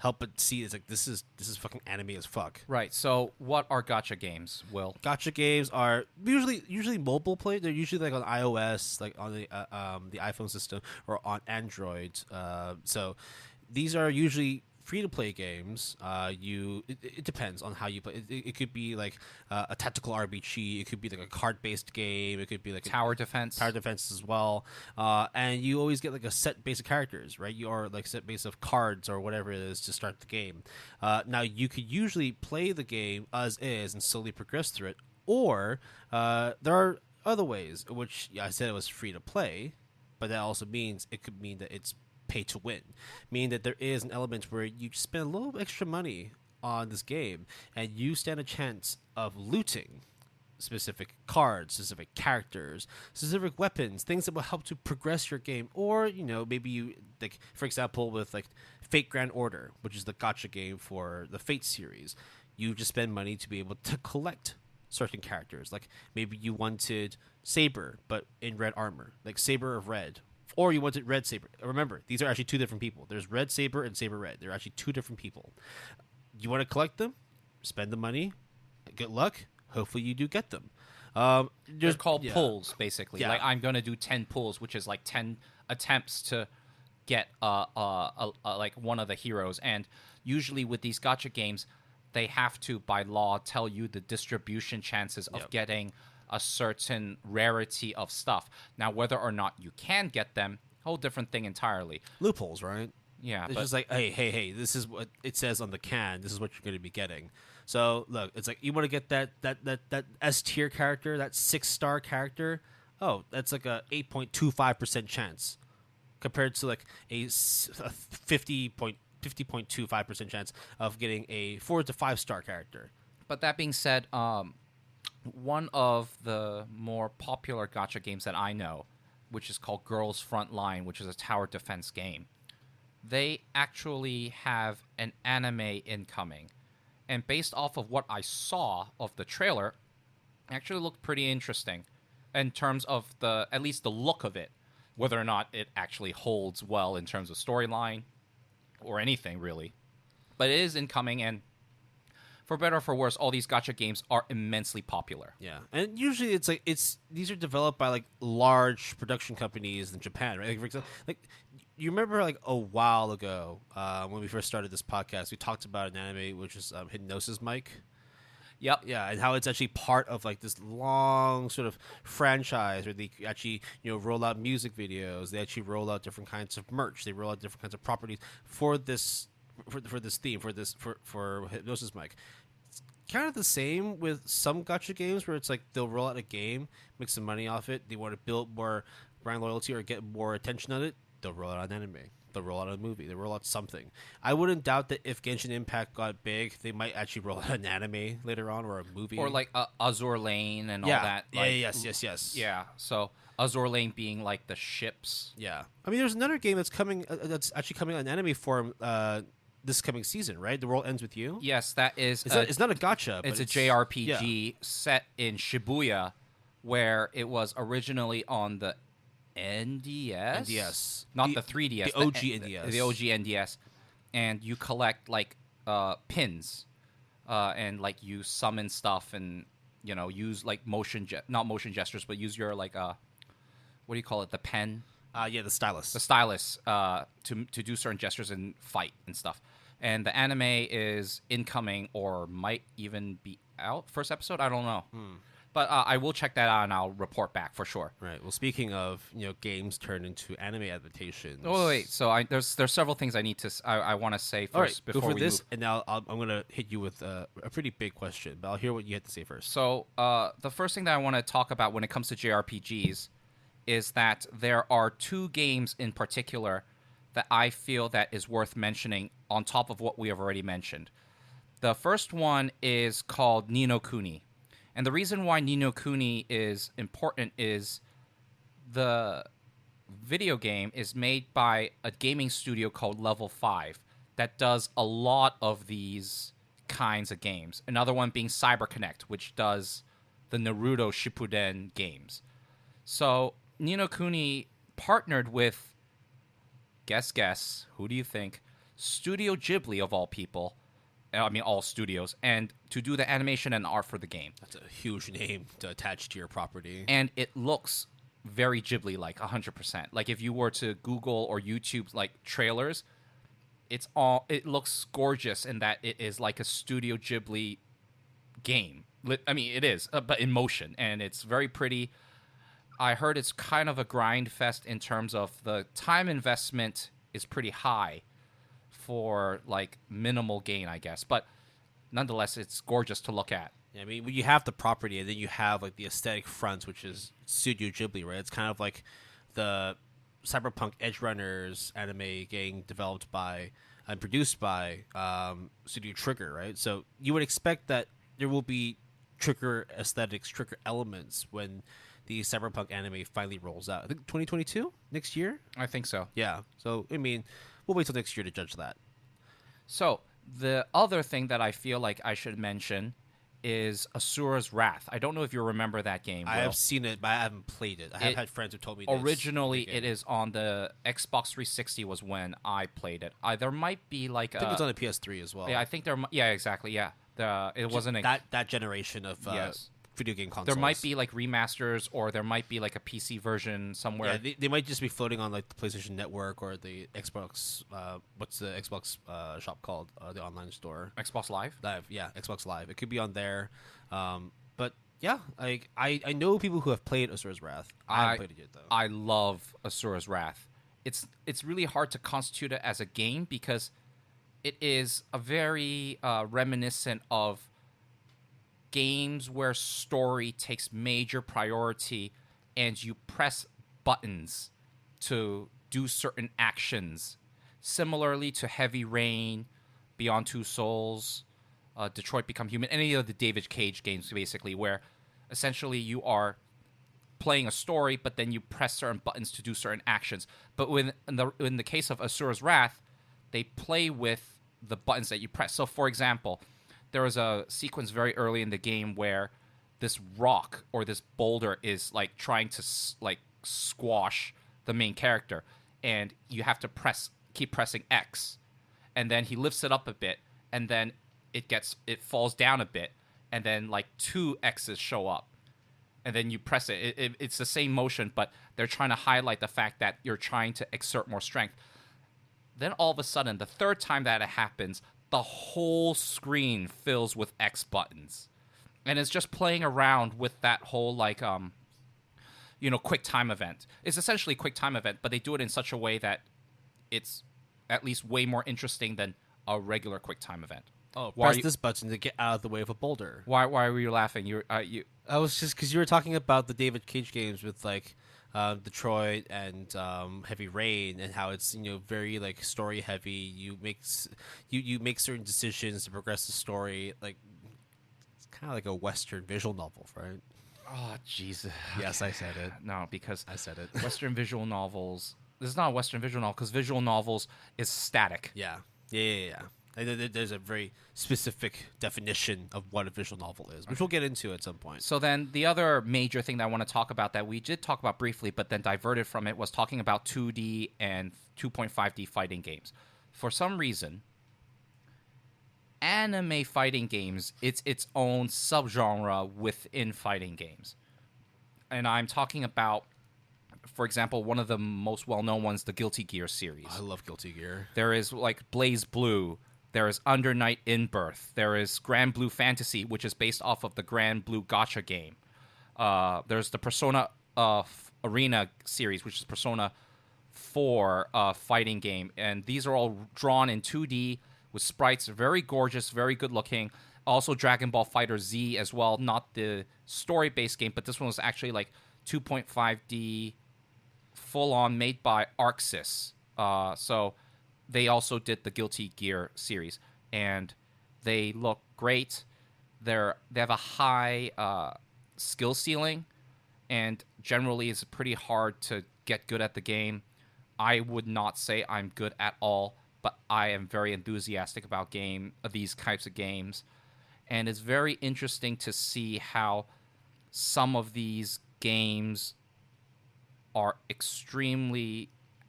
help but see it's like this is fucking anime as fuck. Right. So what are gacha games, Will? Gacha games are usually mobile play. They're usually like on iOS, like on the iPhone system, or on Android. So these are usually free to play games. It depends on how you play. It could be like a tactical RPG. It could be like a card based game. It could be like Tower defense as well. And you always get like a set base of characters, right? You are like set base of cards or whatever it is to start the game. Now you could usually play the game as is and slowly progress through it, or there are other ways, which I said it was free to play, but that also means it could mean that it's pay to win, meaning that there is an element where you spend a little extra money on this game and you stand a chance of looting specific cards, specific characters, specific weapons, things that will help to progress your game. Or, maybe you, like, for example, with like Fate Grand Order, which is the gacha game for the Fate series, you just spend money to be able to collect certain characters. Like maybe you wanted Saber, but in red armor, like Saber of Red. Or you wanted Red Saber. Remember, these are actually two different people. There's Red Saber and Saber Red. They're actually two different people. You want to collect them? Spend the money. Good luck. Hopefully you do get them. They're called pulls, basically. Yeah. Like I'm going to do 10 pulls, which is like 10 attempts to get like one of the heroes. And usually with these gacha games, they have to, by law, tell you the distribution chances of getting a certain rarity of stuff. Now, whether or not you can get them, whole different thing entirely. Loopholes, right? Yeah, it's just like, hey, this is what it says on the can. This is what you're going to be getting. So look, it's like you want to get that S tier character, that 6-star character. Oh, that's like a 8.25% chance compared to like a 50.25% chance of getting a 4 to 5-star character. But that being said, one of the more popular gacha games that I know, which is called Girls Frontline, which is a tower defense game, they actually have an anime incoming. And based off of what I saw of the trailer, it actually looked pretty interesting in terms of at least the look of it, whether or not it actually holds well in terms of storyline or anything really. But it is incoming, and for better or for worse, all these gacha games are immensely popular. Yeah, and usually these are developed by like large production companies in Japan, right? Like, for example, like you remember like a while ago when we first started this podcast, we talked about an anime which is Hypnosis Mike. Yep. Yeah, and how it's actually part of like this long sort of franchise where they actually roll out music videos, they actually roll out different kinds of merch, they roll out different kinds of properties for this theme for Hypnosis Mike. It's kind of the same with some gacha games where it's like they'll roll out a game, make some money off it, they want to build more brand loyalty or get more attention on it, they'll roll out an anime. They'll roll out a movie. They roll out something. I wouldn't doubt that if Genshin Impact got big, they might actually roll out an anime later on or a movie. Or like Azure Lane and all that. Like, Yes. Yeah, so Azure Lane being like the ships. Yeah. I mean, there's another game that's coming, that's actually coming on anime form this coming season, right? The World Ends With You? Yes, that is... It's not a gacha, but it's a JRPG set in Shibuya, where it was originally on the NDS? Not the 3DS. The OG NDS. The OG NDS. And you collect, like, pins. And, like, you summon stuff and, use, like, not motion gestures, but use your, like, what do you call it? The pen? The stylus. The stylus to do certain gestures and fight and stuff. And the anime is incoming or might even be out. First episode? I don't know. But I will check that out and I'll report back for sure. Right. Well, speaking of games turned into anime adaptations. Oh wait, so there's several things I want to say first before go for we this, move. and now I'm gonna hit you with a pretty big question, but I'll hear what you have to say first. So the first thing that I want to talk about when it comes to JRPGs is that there are two games in particular that I feel that is worth mentioning on top of what we have already mentioned. The first one is called Ni no Kuni. And the reason why Ni no Kuni is important is the video game is made by a gaming studio called Level 5 that does a lot of these kinds of games. Another one being CyberConnect, which does the Naruto Shippuden games. So Ni no Kuni partnered with, guess, who do you think? Studio Ghibli, of all people. I mean, all studios, and to do the animation and art for the game. That's a huge name to attach to your property. And it looks very Ghibli-like, 100%. Like, if you were to Google or YouTube, like, trailers, it looks gorgeous in that it is like a Studio Ghibli game. I mean, it is, but in motion, and it's very pretty. I heard it's kind of a grind fest in terms of the time investment is pretty high for like minimal gain, I guess. But nonetheless, it's gorgeous to look at. Yeah, I mean, when you have the property and then you have like the aesthetic front, which is Studio Ghibli, right? It's kind of like the Cyberpunk Edge Runners anime getting developed by and produced by Studio Trigger, right? So you would expect that there will be Trigger aesthetics, Trigger elements when the Cyberpunk anime finally rolls out. I think 2022 next year. I think so. Yeah. So I mean, we'll wait till next year to judge that. So the other thing that I feel like I should mention is Asura's Wrath. I don't know if you remember that game. I have seen it, but I haven't played it. I have had friends who told me this. Originally, it is on the Xbox 360 was when I played it. There might be like I think it was on the PS3 as well. Yeah, I think there. Yeah, exactly. Yeah, it wasn't that generation of yes. video game consoles. There might be like remasters, or there might be like a PC version somewhere. Yeah, they might just be floating on like the PlayStation Network or the Xbox. What's the Xbox shop called? The online store. Xbox Live. Yeah, Xbox Live. It could be on there. But yeah, I know people who have played Asura's Wrath. I haven't played it yet though. I love Asura's Wrath. It's really hard to constitute it as a game because it is a very reminiscent of games where story takes major priority and you press buttons to do certain actions. Similarly to Heavy Rain, Beyond Two Souls, Detroit Become Human, any of the David Cage games, basically, where essentially you are playing a story, but then you press certain buttons to do certain actions. But in the case of Asura's Wrath, they play with the buttons that you press. So, for example, there was a sequence very early in the game where this rock or this boulder is like trying to like squash the main character, and you have to keep pressing X, and then he lifts it up a bit, and then it falls down a bit, and then like 2 X's show up, and then you press it. It's the same motion, but they're trying to highlight the fact that you're trying to exert more strength. Then all of a sudden, the third time that it happens, the whole screen fills with X buttons. And it's just playing around with that whole, like, quick time event. It's essentially a quick time event, but they do it in such a way that it's at least way more interesting than a regular quick time event. Oh, press this button to get out of the way of a boulder. Why were you laughing? I was just because you were talking about the David Cage games with, like, Detroit and Heavy Rain, and how it's very like story heavy. You make certain decisions to progress the story. Like it's kind of like a Western visual novel, right? Oh, Jesus. Yes, I said it. No, because I said it. Western visual novels. This is not a Western visual novel because visual novels is static. Yeah. There's a very specific definition of what a visual novel is, which we'll get into at some point. So then the other major thing that I want to talk about that we did talk about briefly, but then diverted from it, was talking about 2D and 2.5D fighting games. For some reason, anime fighting games, it's its own subgenre within fighting games. And I'm talking about, for example, one of the most well-known ones, the Guilty Gear series. I love Guilty Gear. There is like Blaze Blue. There is Under Night In-Birth. There is Grand Blue Fantasy, which is based off of the Grand Blue Gacha game. There's the Persona Arena series, which is Persona 4 fighting game. And these are all drawn in 2D with sprites. Very gorgeous, very good looking. Also Dragon Ball Fighter Z as well. Not the story-based game, but this one was actually like 2.5D full-on, made by Arxis. So they also did the Guilty Gear series, and they look great. They have a high skill ceiling, and generally it's pretty hard to get good at the game. I would not say I'm good at all, but I am very enthusiastic about these types of games, and it's very interesting to see how some of these games are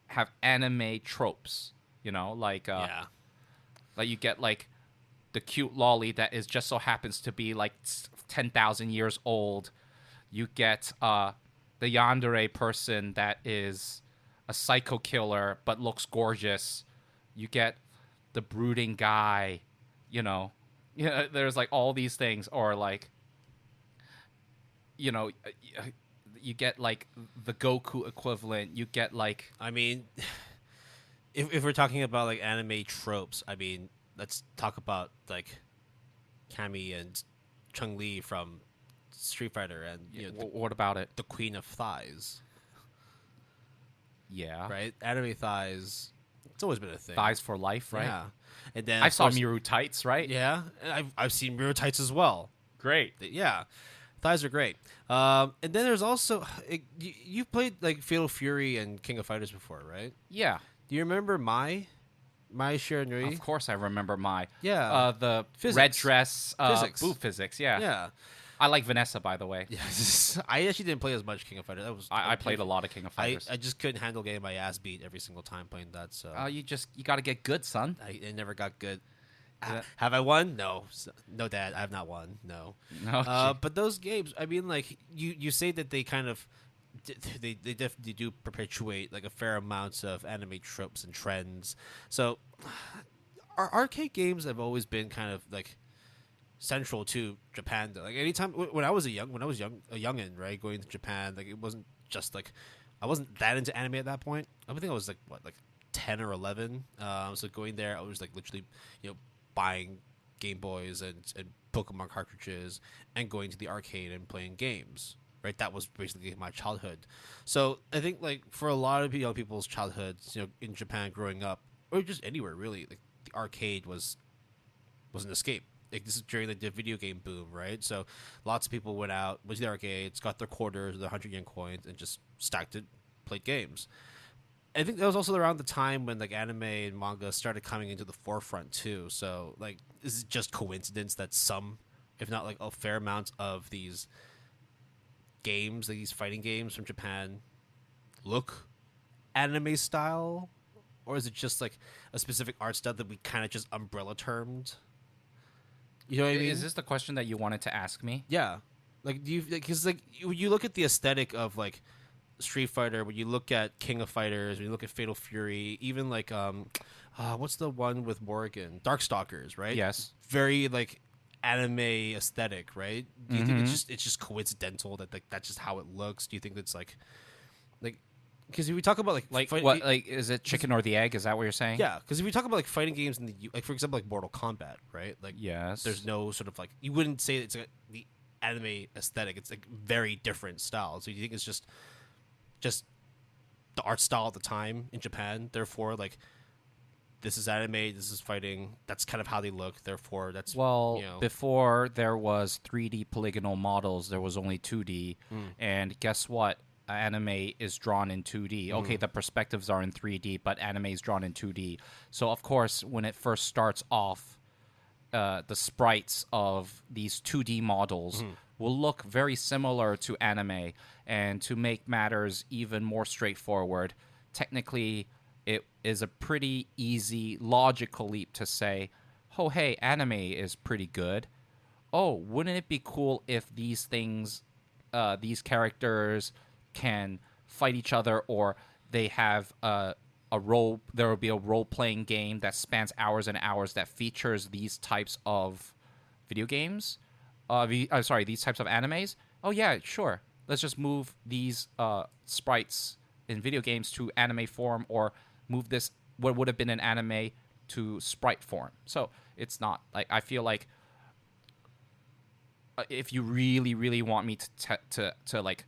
have anime tropes. Like you get like the cute lolly that is just so happens to be like 10,000 years old. You get the yandere person that is a psycho killer but looks gorgeous. You get the brooding guy. There's like all these things, or like you get like the Goku equivalent. You get like, I mean, if we're talking about like anime tropes, I mean, let's talk about like Cammy and Chun-Li from Street Fighter, and What about it? the Queen of Thighs, Yeah. right? Anime thighs. It's always been a thing. Thighs for life, right? Yeah. And then I of saw course- Miru tights, right? Yeah, and I've seen mirror tights as well. Great. Yeah, thighs are great. And then there's also you played like Fatal Fury and King of Fighters before, right? Yeah. Do you remember my Shiranui? Of course I remember my. Yeah. The Physics. red dress. Physics. Boob physics, yeah. Yeah. I like Vanessa, by the way. Yes. I actually didn't play as much King of Fighters. I played a lot of King of Fighters. I just couldn't handle getting my ass beat every single time playing that. So You got to get good, son. I never got good. Yeah. Have I won? No, no, Dad. I have not won. No. No. But those games, I mean, like you say that they kind of they definitely do perpetuate like a fair amount of anime tropes and trends. So our arcade games have always been kind of like central to Japan. Though. Like anytime when I was a youngin, right, going to Japan, like it wasn't just like I wasn't that into anime at that point. I think I was like 10 or 11. So going there, I was like literally, buying Game Boys and Pokemon cartridges and going to the arcade and playing games. Right, that was basically my childhood. So I think like for a lot of young people's childhoods, in Japan growing up, or just anywhere really, like the arcade was an escape. Like this is during the video game boom, right? So lots of people went to the arcades, got their quarters, their 100 yen coins, and just stacked it, played games. I think that was also around the time when like anime and manga started coming into the forefront too. So like, is it just coincidence that some, if not like a fair amount of these games, like these fighting games from Japan, look anime style, or is it just like a specific art style that we kind of just umbrella termed? You know what I mean? Is this the question that you wanted to ask me? Yeah, like do you because like you look at the aesthetic of like Street Fighter, when you look at King of Fighters, when you look at Fatal Fury, even like what's the one with Morrigan, Darkstalkers, right? Yes. Very like anime aesthetic, right? Do you think it's just coincidental that like that's just how it looks? Do you think that's like because if we talk about like is it chicken or the egg? Is that what you're saying? yeah, because if we talk about like fighting games in like for example like Mortal Kombat, right? Like Yes. there's no sort of like you wouldn't say it's like the anime aesthetic. It's like very different styles. So you think it's just the art style at the time in Japan. Therefore, like this is anime, this is fighting. That's kind of how they look. Therefore, that's before there was 3D polygonal models, there was only 2D. And guess what? Anime is drawn in 2D. Okay, the perspectives are in 3D, but anime is drawn in 2D. So of course, when it first starts off, the sprites of these 2D models will look very similar to anime. And to make matters even more straightforward, technically it is a pretty easy logical leap to say, oh, hey, anime is pretty good. Oh, wouldn't it be cool if these things, these characters can fight each other, or they have there will be a role-playing game that spans hours and hours that features these types of video games? These types of animes? Oh, yeah, sure. Let's just move these sprites in video games to anime form, or move this, what would have been an anime, to sprite form. So it's not, like, I feel like if you really, really want me to like,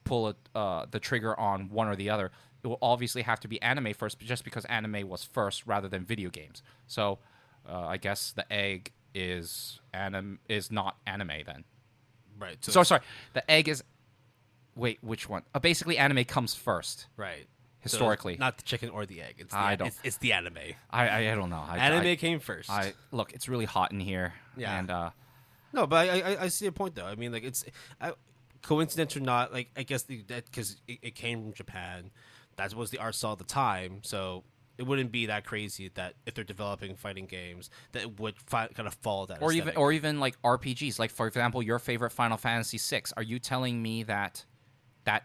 pull the trigger on one or the other, it will obviously have to be anime first, just because anime was first rather than video games. So I guess the egg is not anime then. right. So sorry, the egg is. Wait, which one? Basically, anime comes first. Right. Historically, so not the chicken or the egg. It's it's the anime. I don't know. Anime came first. Look, it's really hot in here. Yeah. And no, but I see a point though. I mean, like it's coincidence or not. Like I guess that because it came from Japan, that was the art style at the time. So it wouldn't be that crazy that if they're developing fighting games, that it would kind of follow that. Or even like RPGs. Like for example, your favorite Final Fantasy VI. Are you telling me that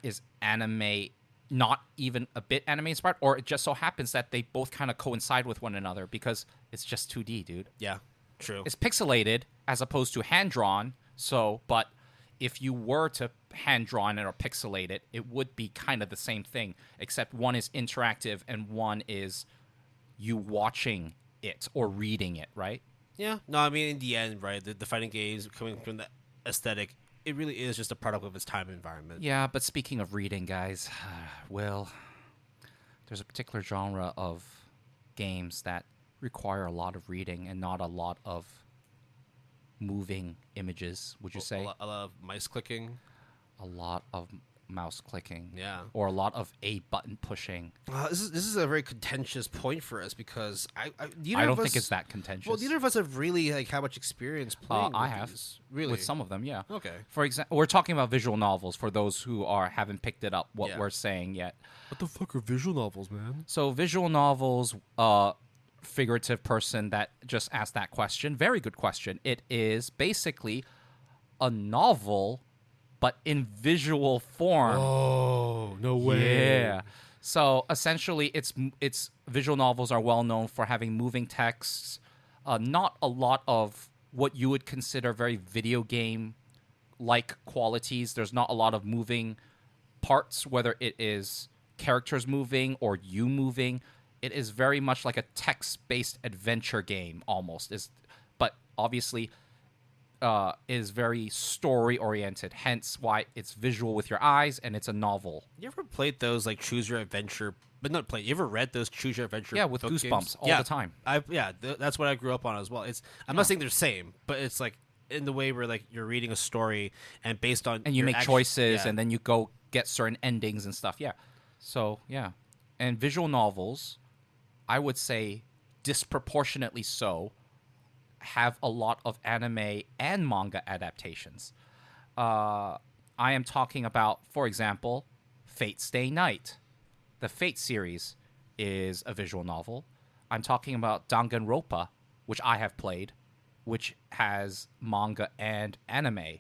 is anime? Not even a bit anime inspired, or it just so happens that they both kind of coincide with one another because it's just 2D, dude. Yeah, true. It's pixelated as opposed to hand drawn. So, but if you were to hand drawn it or pixelate it, it would be kind of the same thing, except one is interactive and one is you watching it or reading it, right? Yeah. No, I mean, in the end, right, the fighting games coming from the aesthetic, it really is just a product of its time and environment. Yeah, but speaking of reading, guys, well, there's a particular genre of games that require a lot of reading and not a lot of moving images, would you say? A lot of mice clicking. A lot of mouse clicking. Yeah. Or a lot of A button pushing. This is a very contentious point for us because I don't think it's that contentious. Well, neither of us have really like how much experience playing. I with have. these. Really With some of them, yeah. Okay. For example, we're talking about visual novels for those who haven't picked it up what Yeah. we're saying yet. What the fuck are visual novels, man? So visual novels, figurative person that just asked that question, very good question. It is basically a novel, but in visual form. Oh, no way. Yeah. So essentially, it's visual novels are well known for having moving texts, not a lot of what you would consider very video game like qualities. There's not a lot of moving parts, whether it is characters moving or you moving. It is very much like a text-based adventure game almost. But obviously is very story-oriented, hence why it's visual with your eyes and it's a novel. You ever played those like choose your adventure, but not played? You ever read those choose your adventure? Yeah, with book Goosebumps games? all the time. That's what I grew up on as well. I'm not saying they're the same, but it's like in the way where like you're reading a story and based on And you make choices yeah. and then you go get certain endings and stuff. Yeah. So, yeah. And visual novels, I would say disproportionately so, have a lot of anime and manga adaptations. I am talking about, for example, Fate Stay Night. The Fate series is a visual novel. I'm talking about Danganronpa, which I have played, which has manga and anime.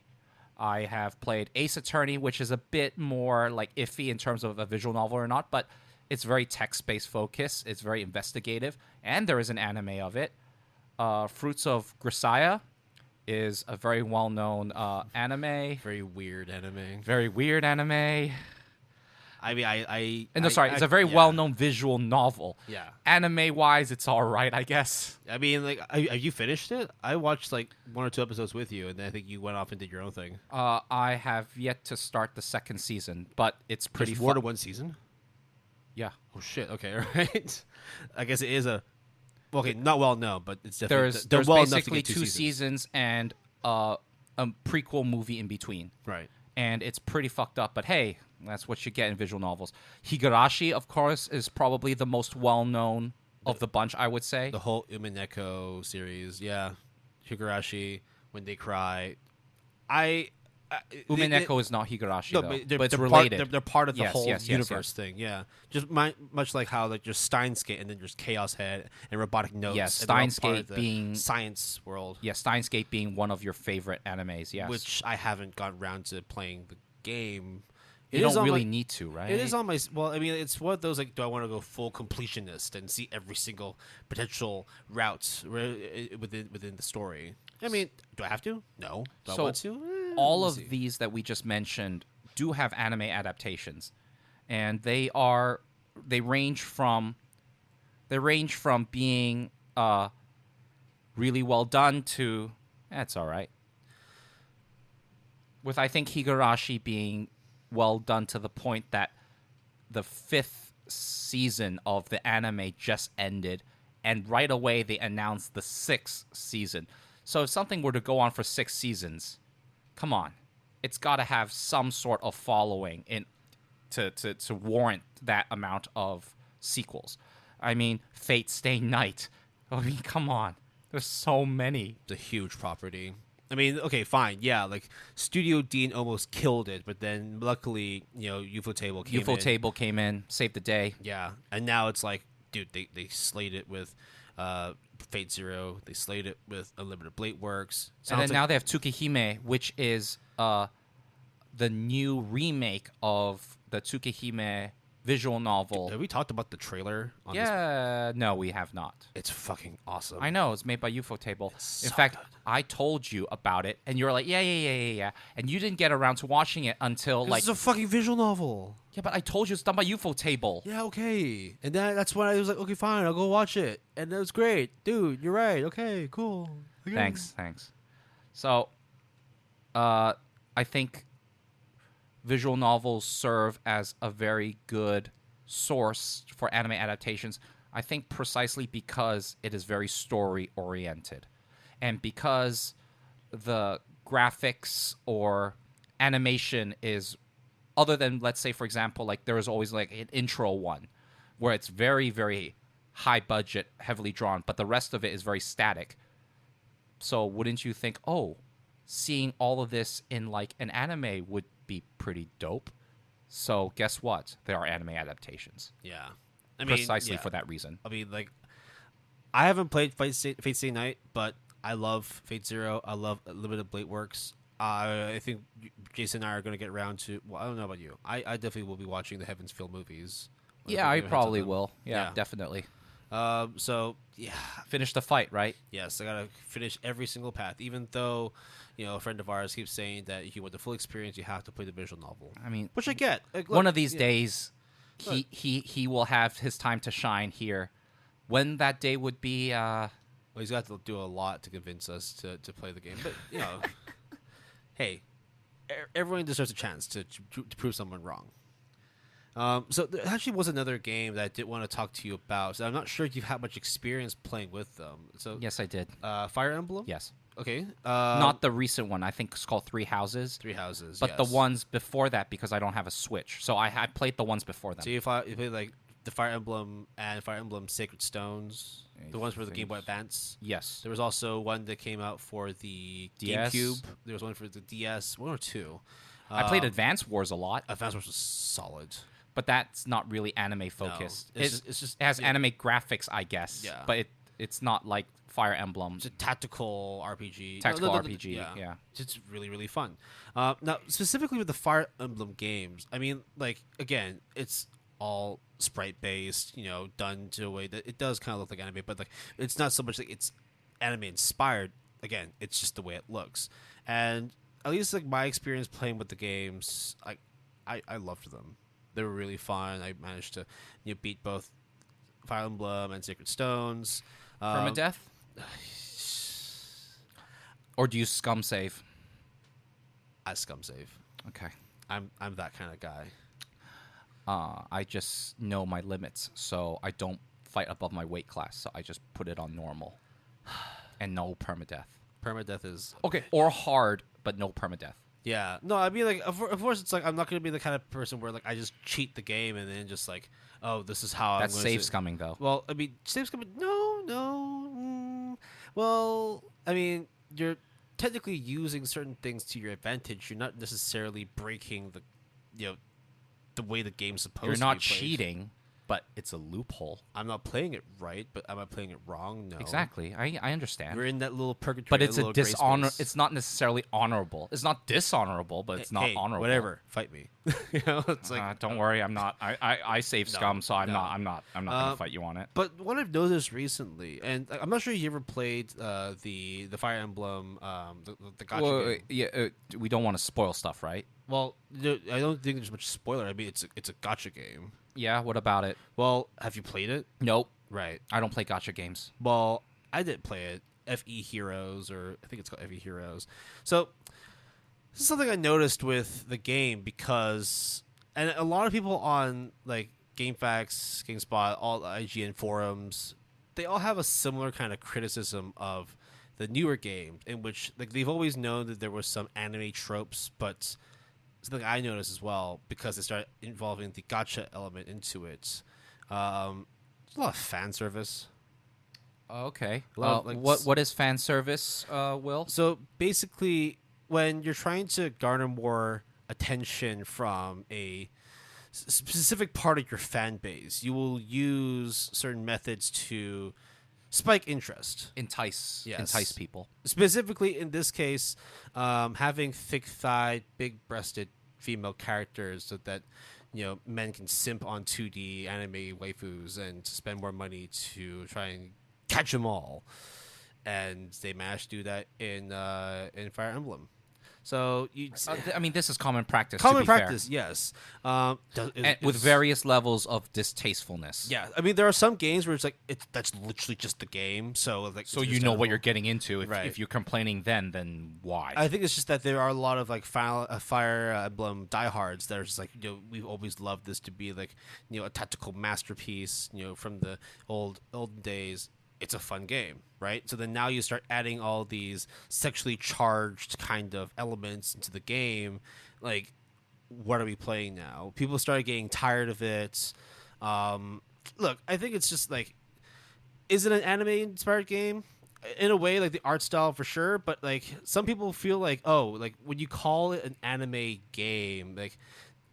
I have played Ace Attorney, which is a bit more like iffy in terms of a visual novel or not, but it's very text-based focus. It's very investigative, and there is an anime of it. Fruits of Grisaya is a very well-known anime. Very weird anime. Very weird anime. I mean, It's a very well-known visual novel. Yeah. Anime-wise, it's all right, I guess. I mean, like, have you finished it? I watched like 1 or 2 episodes with you, and then I think you went off and did your own thing. I have yet to start the second season, but it's pretty There's more to one season? Yeah. Oh, shit. Okay, all right. I guess it is okay, not well known, but it's definitely... There's well enough to basically get 2 seasons and a prequel movie in between. Right. And it's pretty fucked up, but hey, that's what you get in visual novels. Higurashi, of course, is probably the most well-known of the bunch, I would say. The whole Umineko series, yeah. Higurashi, When They Cry. Umineko is not Higurashi, No, though, but but it's they're related. they're part of the Yes, whole yes, universe thing, yeah. Just much like how like there's Steins Gate and then there's Chaos Head and Robotic Notes. Yes, and they're all Steins part Gate of the being- science world, Yeah, Steins Gate being one of your favorite animes, yes. which I haven't gotten around to playing the game. you don't really need to, right? It is on my. Well, I mean, it's one of those like, do I want to go full completionist and see every single potential route within the story? I mean, do I have to? No. Do I want to? All We'll of see. these that we just mentioned do have anime adaptations, and they range from being really well done to that's all right. With I think Higurashi being well done to the point that the 5th season of the anime just ended, and right away they announced the 6th season. So if something were to go on for 6 seasons, come on, it's got to have some sort of following to warrant that amount of sequels. I mean, Fate Stay Night. I mean, come on, there's so many. It's a huge property. I mean, okay, fine, yeah, like Studio Dean almost killed it, but then luckily, UFO Table came in. UFO Table came in, saved the day. Yeah, and now it's like, dude, they slayed it with Fate Zero. They slayed it with Unlimited Blade Works. And then now they have Tsukihime, which is the new remake of the Tsukihime visual novel. Have we talked about the trailer? On this? Yeah, no, we have not. It's fucking awesome. I know, it's made by UFO Table. It's In so fact, good. I told you about it, and you were like, yeah. And you didn't get around to watching it until, This like... is a fucking visual novel. Yeah, but I told you it's done by UFO Table. Yeah, okay. And that's when I was like, okay, fine, I'll go watch it. And it was great. Dude, you're right. Okay, cool. Thanks. So, I think visual novels serve as a very good source for anime adaptations. I think precisely because it is very story oriented, and because the graphics or animation is, other than, let's say, for example, like there is always like an intro one where it's very, very high budget, heavily drawn, but the rest of it is very static. So wouldn't you think, oh, seeing all of this in like an anime would be pretty dope? So guess what? There are anime adaptations. Yeah. Precisely for that reason. I mean, like, I haven't played Fate Stay Night, but I love Fate Zero. I love Limited Blade Works. I think Jason and I are going to get around to. Well, I don't know about you. I definitely will be watching the Heaven's Feel movies. Yeah, I probably will. Yeah, definitely. So yeah, finish the fight, right? Yes, I gotta finish every single path. Even though, a friend of ours keeps saying that if you want the full experience, you have to play the visual novel. I mean, which I get. Like, look, one of these days, he will have his time to shine here. When that day would be, well, he's got to do a lot to convince us to play the game. But hey, everyone deserves a chance to prove someone wrong. So there actually was another game that I did want to talk to you about. So I'm not sure if you've had much experience playing with them. So yes, I did. Fire Emblem? Yes. Okay. Not the recent one. I think it's called Three Houses. Three Houses, But yes. the ones before that, because I don't have a Switch. So I played the ones before them. So you played like the Fire Emblem and Fire Emblem Sacred Stones, the ones for the Game Boy Advance. Yes. There was also one that came out for the DS. GameCube. There was one for the DS, one or two. I played Advance Wars a lot. Advance Wars was solid. But that's not really anime focused. No, it's just it has anime graphics, I guess. Yeah. But it's not like Fire Emblem. It's a tactical RPG. RPG, yeah. It's really, really fun. Now, specifically with the Fire Emblem games, I mean, like, again, it's all sprite-based, done to a way that it does kind of look like anime, but like it's not so much like it's anime-inspired. Again, it's just the way it looks. And at least like my experience playing with the games, I loved them. They were really fun. I managed to beat both Fire Emblem and Sacred Stones. Permadeath? Or do you scum save? I scum save. Okay. I'm that kind of guy. I just know my limits, so I don't fight above my weight class. So I just put it on normal, and no permadeath. Permadeath is okay, or hard, but no permadeath. Yeah, no, I mean, like, of course, it's like I'm not going to be the kind of person where like I just cheat the game and then just like, oh, this is how that's I'm save scumming, though. Well, I mean, save scumming. No. Well, I mean, you're technically using certain things to your advantage. You're not necessarily breaking the way the game's supposed to be played. You're not cheating, but it's a loophole. I'm not playing it right, but am I playing it wrong? No. Exactly. I understand. You're in that little purgatory. But it's a dishonor. Space. It's not necessarily honorable. It's not dishonorable, but it's not honorable. Whatever. Fight me. It's like don't worry. I'm not. I save scum, so I'm not gonna fight you on it. But what I've noticed recently, and I'm not sure you ever played the Fire Emblem, the gacha game. We don't want to spoil stuff, right? Well, I don't think there's much spoiler. I mean, it's a gacha game. Yeah, what about it? Well, have you played it? Nope. Right. I don't play gacha games. Well, I didn't play it. FE Heroes, or I think it's called FE Heroes. So, this is something I noticed with the game because, and a lot of people on, like, GameFAQs, GameSpot, all the IGN forums, they all have a similar kind of criticism of the newer game, in which, like, they've always known that there was some anime tropes, but something I noticed as well, because they started involving the gacha element into it. There's a lot of fan service. Okay. Like, what is fan service, Will? So basically, when you're trying to garner more attention from a specific part of your fan base, you will use certain methods to spike interest. Entice people. Specifically, in this case, having thick-thighed, big-breasted female characters so that men can simp on 2D anime waifus and spend more money to try and catch them all. And they managed to do that in Fire Emblem. So I mean, this is common practice. common to be fair. practice, yes. And with various levels of distastefulness. Yeah, I mean, there are some games where it's like that's literally just the game. So like, So it's you know what understandable. you're getting into. Right. If you're complaining, then why? I think it's just that there are a lot of like Fire Emblem diehards that are just like, we've always loved this to be like, a tactical masterpiece, from the olden days. It's a fun game, right? So then now you start adding all these sexually charged kind of elements into the game. Like, what are we playing now? People started getting tired of it. Look, I think it's just like, is it an anime-inspired game? In a way, like the art style for sure, but like some people feel like, like when you call it an anime game, like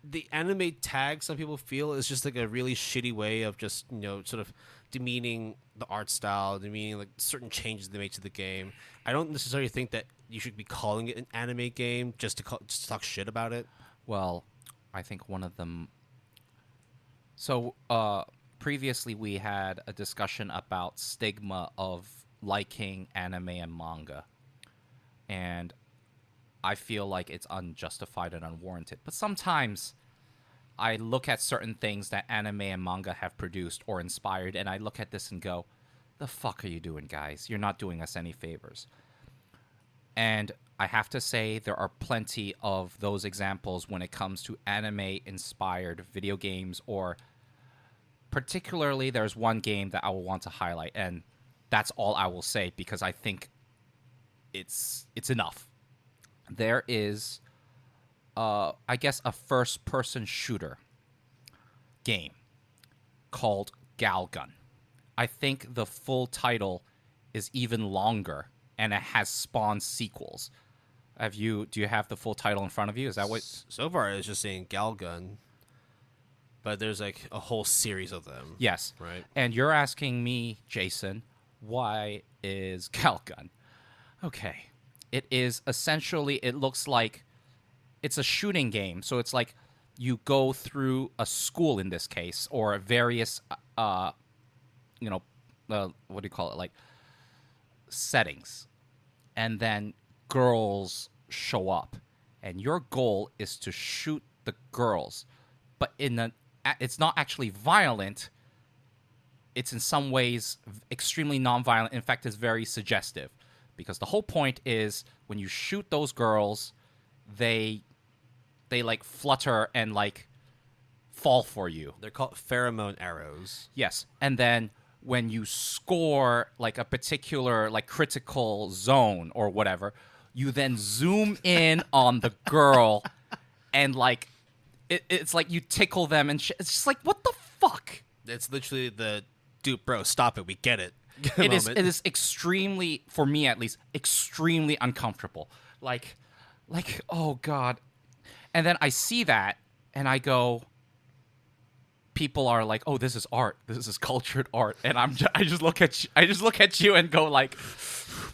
the anime tag, some people feel is just like a really shitty way of just sort of demeaning the art style, demeaning like certain changes they make to the game. I don't necessarily think that you should be calling it an anime game just to talk shit about it. Well, I think one of them. So previously we had a discussion about stigma of liking anime and manga, and I feel like it's unjustified and unwarranted. But sometimes I look at certain things that anime and manga have produced or inspired, and I look at this and go, the fuck are you doing, guys? You're not doing us any favors. And I have to say there are plenty of those examples when it comes to anime-inspired video games, or particularly there's one game that I will want to highlight, and that's all I will say because I think it's enough. There is, I guess, a first-person shooter game called Galgun. I think the full title is even longer, and it has spawned sequels. Do you have the full title in front of you? Is that what? So far, it's just saying Galgun, but there's like a whole series of them. Yes. Right. And you're asking me, Jason, why is Galgun? Okay. It is essentially, it looks like it's a shooting game. So it's like you go through a school in this case, or various, what do you call it? Like settings. And then girls show up. And your goal is to shoot the girls. But it's not actually violent. It's in some ways extremely nonviolent. In fact, it's very suggestive. Because the whole point is when you shoot those girls, they like flutter and like fall for you. They're called pheromone arrows. Yes. And then when you score like a particular like critical zone or whatever, you then zoom in on the girl and like it's like you tickle them and it's just like, what the fuck? It's literally the dude, bro, stop it. We get it. It is extremely, for me at least, extremely uncomfortable. Like, oh God. And then I see that and I go, people are like, "Oh, this is art. This is cultured art." And I just look at you and go like,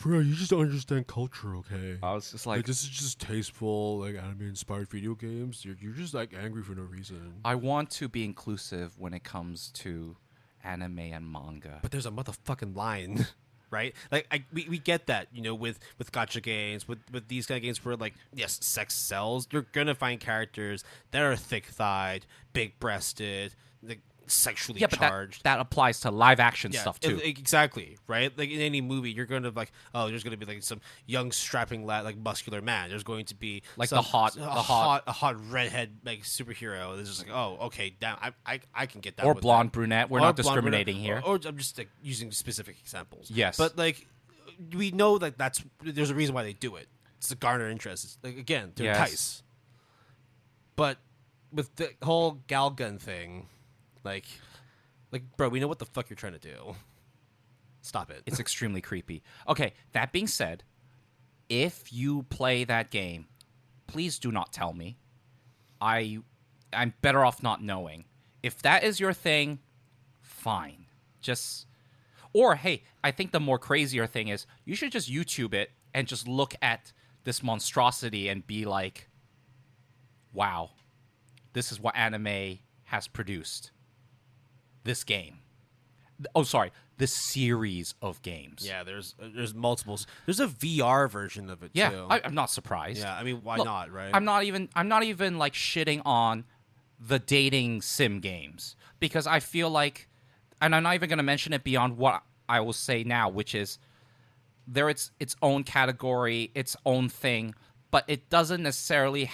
bro, you just don't understand culture, okay? I was just like, this is just tasteful, like anime-inspired video games. You're just like angry for no reason. I want to be inclusive when it comes to anime and manga. But there's a motherfucking line, right? Like we get that, with gacha games, with these kind of games where like, yes, sex sells. You're gonna find characters that are thick-thighed, big-breasted, like sexually charged. That applies to live action stuff too. Exactly, right? Like in any movie, you're going to like, there's going to be like some young strapping lad, like muscular man. There's going to be like a hot redhead like superhero. It's just like, okay, damn, I can get that. Or with blonde that. brunette. We're Or not blonde discriminating brunette, here. or I'm just like using specific examples. Yes, but like we know that there's a reason why they do it. It's to garner interest. It's, like again, to entice. But with the whole Galgun thing. Like, bro, we know what the fuck you're trying to do. Stop it. It's extremely creepy. Okay, that being said, if you play that game, please do not tell me. I'm better off not knowing. If that is your thing, fine. Or hey, I think the more crazier thing is you should just YouTube it and just look at this monstrosity and be like, wow, this is what anime has produced. This game. Oh, sorry. the series of games. Yeah, there's multiples. There's a VR version of it too. I'm not surprised. Yeah, I mean, why Look, not, right? I'm not even like shitting on the dating sim games because I feel like, and I'm not even going to mention it beyond what I will say now, which is its own category, its own thing, but it doesn't necessarily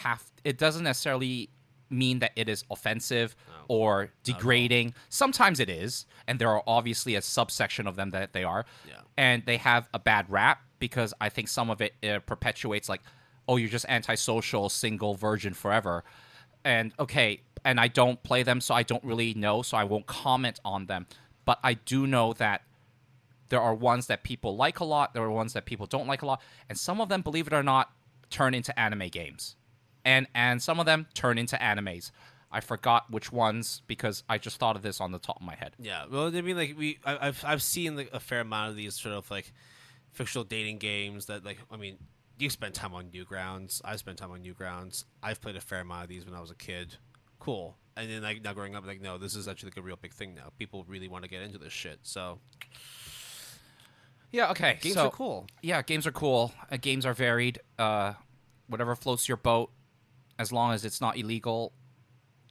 mean that it is offensive or degrading. Sometimes it is, and there are obviously a subsection of them that they are. Yeah. And they have a bad rap because I think some of it perpetuates like, oh, you're just antisocial, single, virgin forever. And okay, and I don't play them, so I don't really know, so I won't comment on them. But I do know that there are ones that people like a lot, there are ones that people don't like a lot, and some of them, believe it or not, turn into anime games. And some of them turn into animes. I forgot which ones because I just thought of this on the top of my head. Yeah, well, I mean, like I've seen like a fair amount of these sort of like fictional dating games that, like, I mean, you spend time on Newgrounds. I spent time on Newgrounds. I've played a fair amount of these when I was a kid. Cool. And then like now growing up, like, no, this is actually like a real big thing now. People really want to get into this shit. So yeah, okay. Games are cool. Yeah, games are cool. Games are varied. Whatever floats your boat, as long as it's not illegal,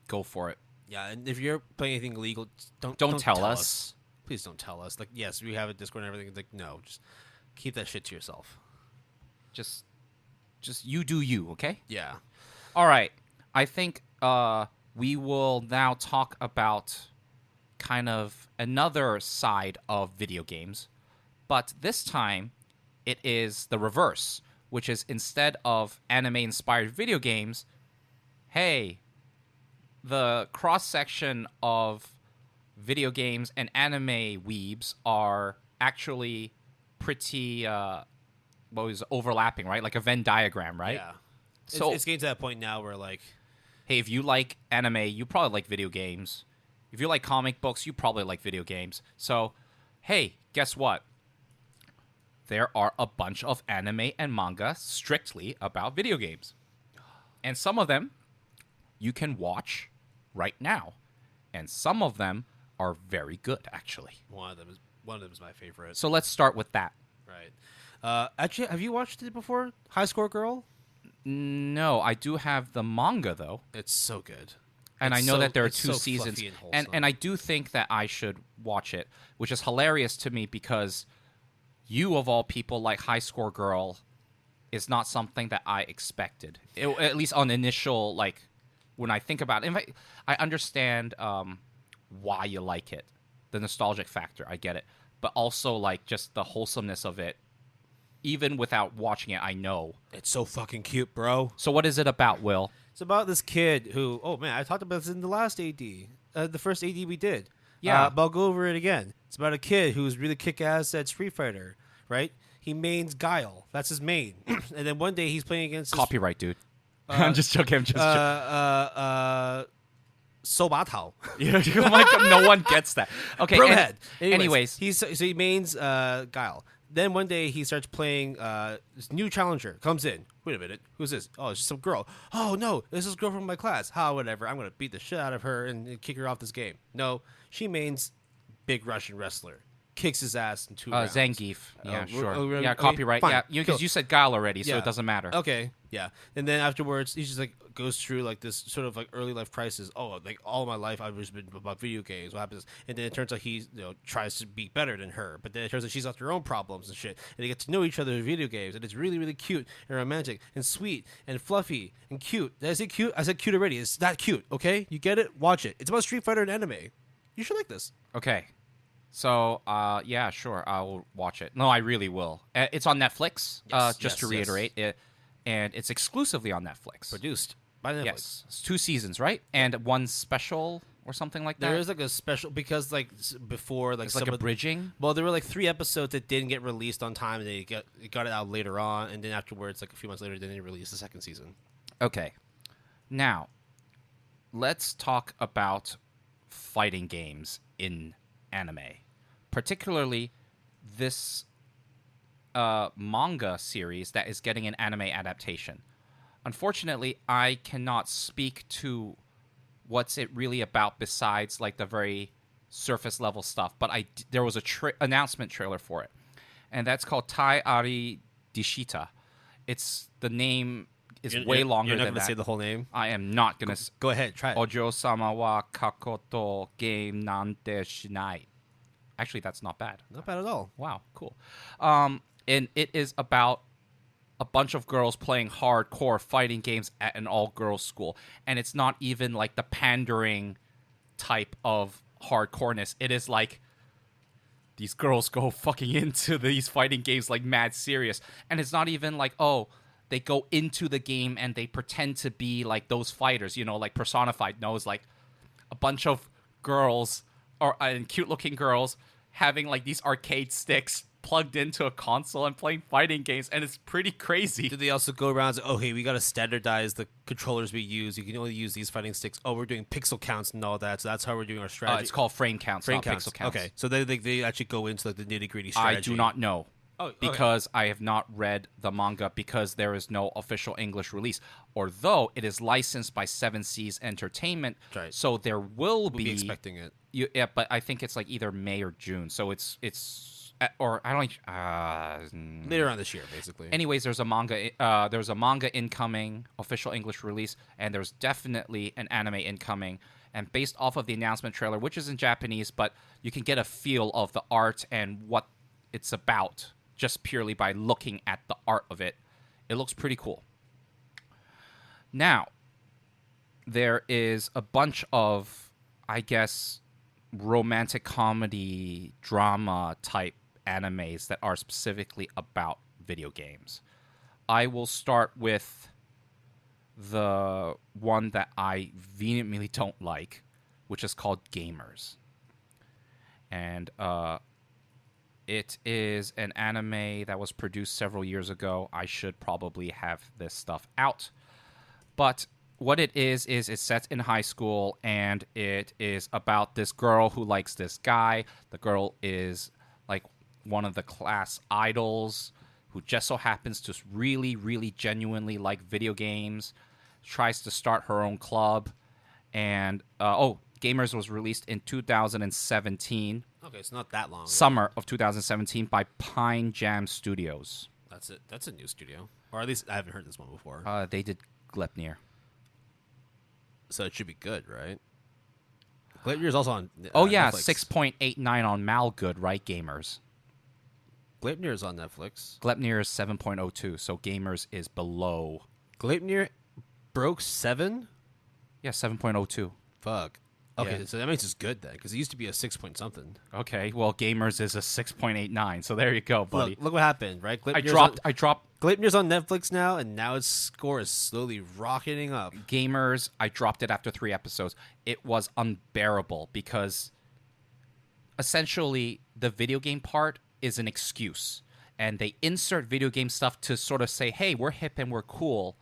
go for it. Yeah, and if you're playing anything illegal, don't tell us. Please don't tell us. Like, yes, we have a Discord and everything. Like, no, just keep that shit to yourself. Just you do you, okay? Yeah. All right. I think we will now talk about kind of another side of video games, but this time it is the reverse, which is instead of anime-inspired video games, hey, the cross-section of video games and anime weebs are actually pretty overlapping, right? Like a Venn diagram, right? Yeah. So it's getting to that point now where, like, hey, if you like anime, you probably like video games. If you like comic books, you probably like video games. So, hey, guess what? There are a bunch of anime and manga strictly about video games. And some of them you can watch right now. And some of them are very good, actually. one of them is my favorite. So let's start with that. Right. Actually, have you watched it before? High Score Girl? No, I do have the manga, though. It's so good. And I know that there are 2 so seasons. fluffy and wholesome. And I do think that I should watch it, which is hilarious to me because you, of all people, like High Score Girl, is not something that I expected. At least on initial, like, when I think about it. In fact, I understand why you like it. The nostalgic factor, I get it. But also, like, just the wholesomeness of it. Even without watching it, I know. It's so fucking cute, bro. So what is it about, Will? It's about this kid who, oh man, I talked about this in the last AD, the first AD we did. Yeah. But I'll go over it again. It's about a kid who's really kick-ass at Street Fighter, right? He mains Guile. That's his main. And then one day he's playing against Copyright, dude. I'm just joking. I'm just joking. Sobatao. Oh my God, no one gets that. Okay. Brohead. Anyways. He mains Guile. Then one day he starts playing this new challenger. Comes in. Wait a minute. Who's this? Oh, it's just some girl. Oh, no. This is a girl from my class. Whatever. I'm going to beat the shit out of her and kick her off this game. No. She mains big Russian wrestler. Kicks his ass in 2 rounds. Zangief. Yeah, sure. okay, Copyright. fine. Yeah, because you said Guile already, so Yeah. it doesn't matter. Okay, yeah. And then afterwards, he just like goes through like this sort of like early life crisis. Oh, like all my life I've just been about video games. What happens? And then it turns out he tries to be better than her, but then it turns out she's got her own problems and shit. And they get to know each other in video games, and it's really really cute and romantic and sweet and fluffy and cute. Did I say cute? I said cute already. It's that cute. Okay, you get it? Watch it. It's about Street Fighter and anime. You should like this. Okay. So, yeah, sure, I will watch it. No, I really will. It's on Netflix, just to reiterate. And it's exclusively on Netflix. Produced by Netflix. Yes. It's 2 seasons, right? And one special or something like that? There is like a special, because like before, like It's like a bridging? Well, there were like 3 episodes that didn't get released on time, and they got it out later on, and then afterwards, like a few months later, they didn't release the second season. Okay. Now, let's talk about fighting games in anime. Particularly this manga series that is getting an anime adaptation. Unfortunately, I cannot speak to what's it really about besides like the very surface level stuff. But there was a announcement trailer for it, and that's called Tai Ari Dishita. It's the name is way longer You're not than going to that. say the whole name? I am not gonna. Go ahead, try it. Ojo-sama wa kakoto game nante shinai. Actually, that's not bad. Not bad at all. Wow, cool. And it is about a bunch of girls playing hardcore fighting games at an all-girls school. And it's not even like the pandering type of hardcoreness. It is like these girls go fucking into these fighting games like mad serious. And it's not even like, oh, they go into the game and they pretend to be like those fighters, like personified. No, it's like a bunch of girls and cute-looking girls having like these arcade sticks plugged into a console and playing fighting games, and it's pretty crazy. Do they also go around and say, oh, hey, we got to standardize the controllers we use. You can only use these fighting sticks. Oh, we're doing pixel counts and all that, so that's how we're doing our strategy. It's called frame counts, not pixel counts. Okay, so they actually go into like the nitty-gritty strategy. I do not know. Oh, okay. Because I have not read the manga because there is no official English release. Although it is licensed by Seven Seas Entertainment, Right. So there will We'll be expecting it. Yeah, but I think it's like either May or June. So it's or I don't Later on this year, basically. Anyways, there's a manga incoming, official English release, and there's definitely an anime incoming. And based off of the announcement trailer, which is in Japanese, but you can get a feel of the art and what it's about just purely by looking at the art of it. It looks pretty cool. Now, there is a bunch of, I guess, romantic comedy drama type animes that are specifically about video games. I will start with the one that I vehemently don't like, which is called Gamers. And it is an anime that was produced several years ago. I should probably have this stuff out. But what it is it's set in high school, and it is about this girl who likes this guy. The girl is like one of the class idols who just so happens to really, really genuinely like video games, tries to start her own club. And, Gamers was released in 2017. Okay, it's not that long ago. Summer of 2017 by Pine Jam Studios. That's it. That's a new studio. Or at least I haven't heard this one before. They did Glepnir. So it should be good, right? Glepnir is also on Netflix. 6.8. 6.89 on Malgood, right, Gamers? Glepnir is on Netflix. Glepnir is 7.02, so Gamers is below. Glepnir broke 7? Yeah, 7.02. Fuck. Okay, Yeah. so that means it's good then, because it used to be a 6 point something. Okay, well, Gamers is a 6.89, so there you go, buddy. Look what happened, right? I dropped Glepnir's on Netflix now, and now its score is slowly rocketing up. Gamers. I dropped it after 3 episodes. It was unbearable because essentially the video game part is an excuse, and they insert video game stuff to sort of say, hey, we're hip and we're cool,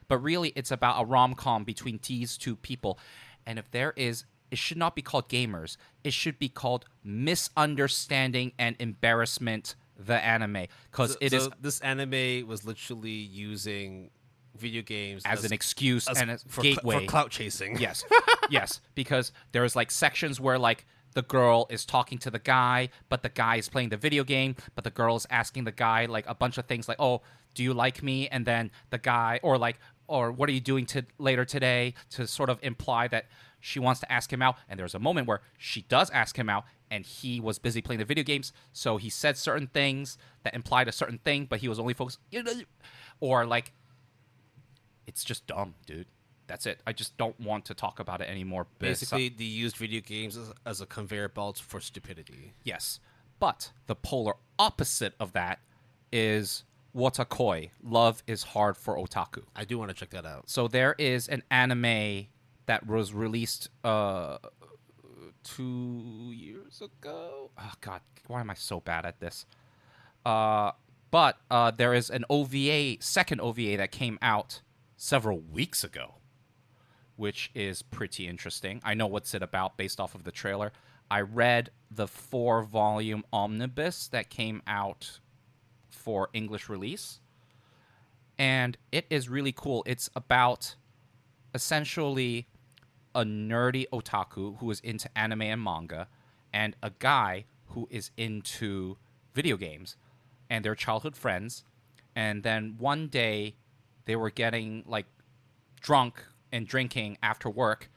but really it's about a rom-com between these two people. And if there is, it should not be called Gamers. It should be called Misunderstanding and Embarrassment the Anime, because this anime was literally using video games as an excuse and a gateway for clout chasing. Yes, yes, because there's like sections where like the girl is talking to the guy, but the guy is playing the video game, but the girl is asking the guy like a bunch of things like, oh, do you like me? And then the guy, or what are you doing later today, to sort of imply that she wants to ask him out. And there's a moment where she does ask him out, and he was busy playing the video games, so he said certain things that implied a certain thing, but he was only focused, or like, it's just dumb, dude. That's it. I just don't want to talk about it anymore. Basically, they used video games as a conveyor belt for stupidity. Yes. But the polar opposite of that is Watakoi. Love is hard for otaku. I do want to check that out. So there is an anime that was released 2 years ago. Oh, God. Why am I so bad at this? But there is an second OVA that came out several weeks ago, which is pretty interesting. I know what's it about based off of the trailer. I read the 4-volume omnibus that came out for English release, and it is really cool. It's about essentially a nerdy otaku who is into anime and manga, and a guy who is into video games, and they're childhood friends. And then one day, they were getting like drunk and drinking after work,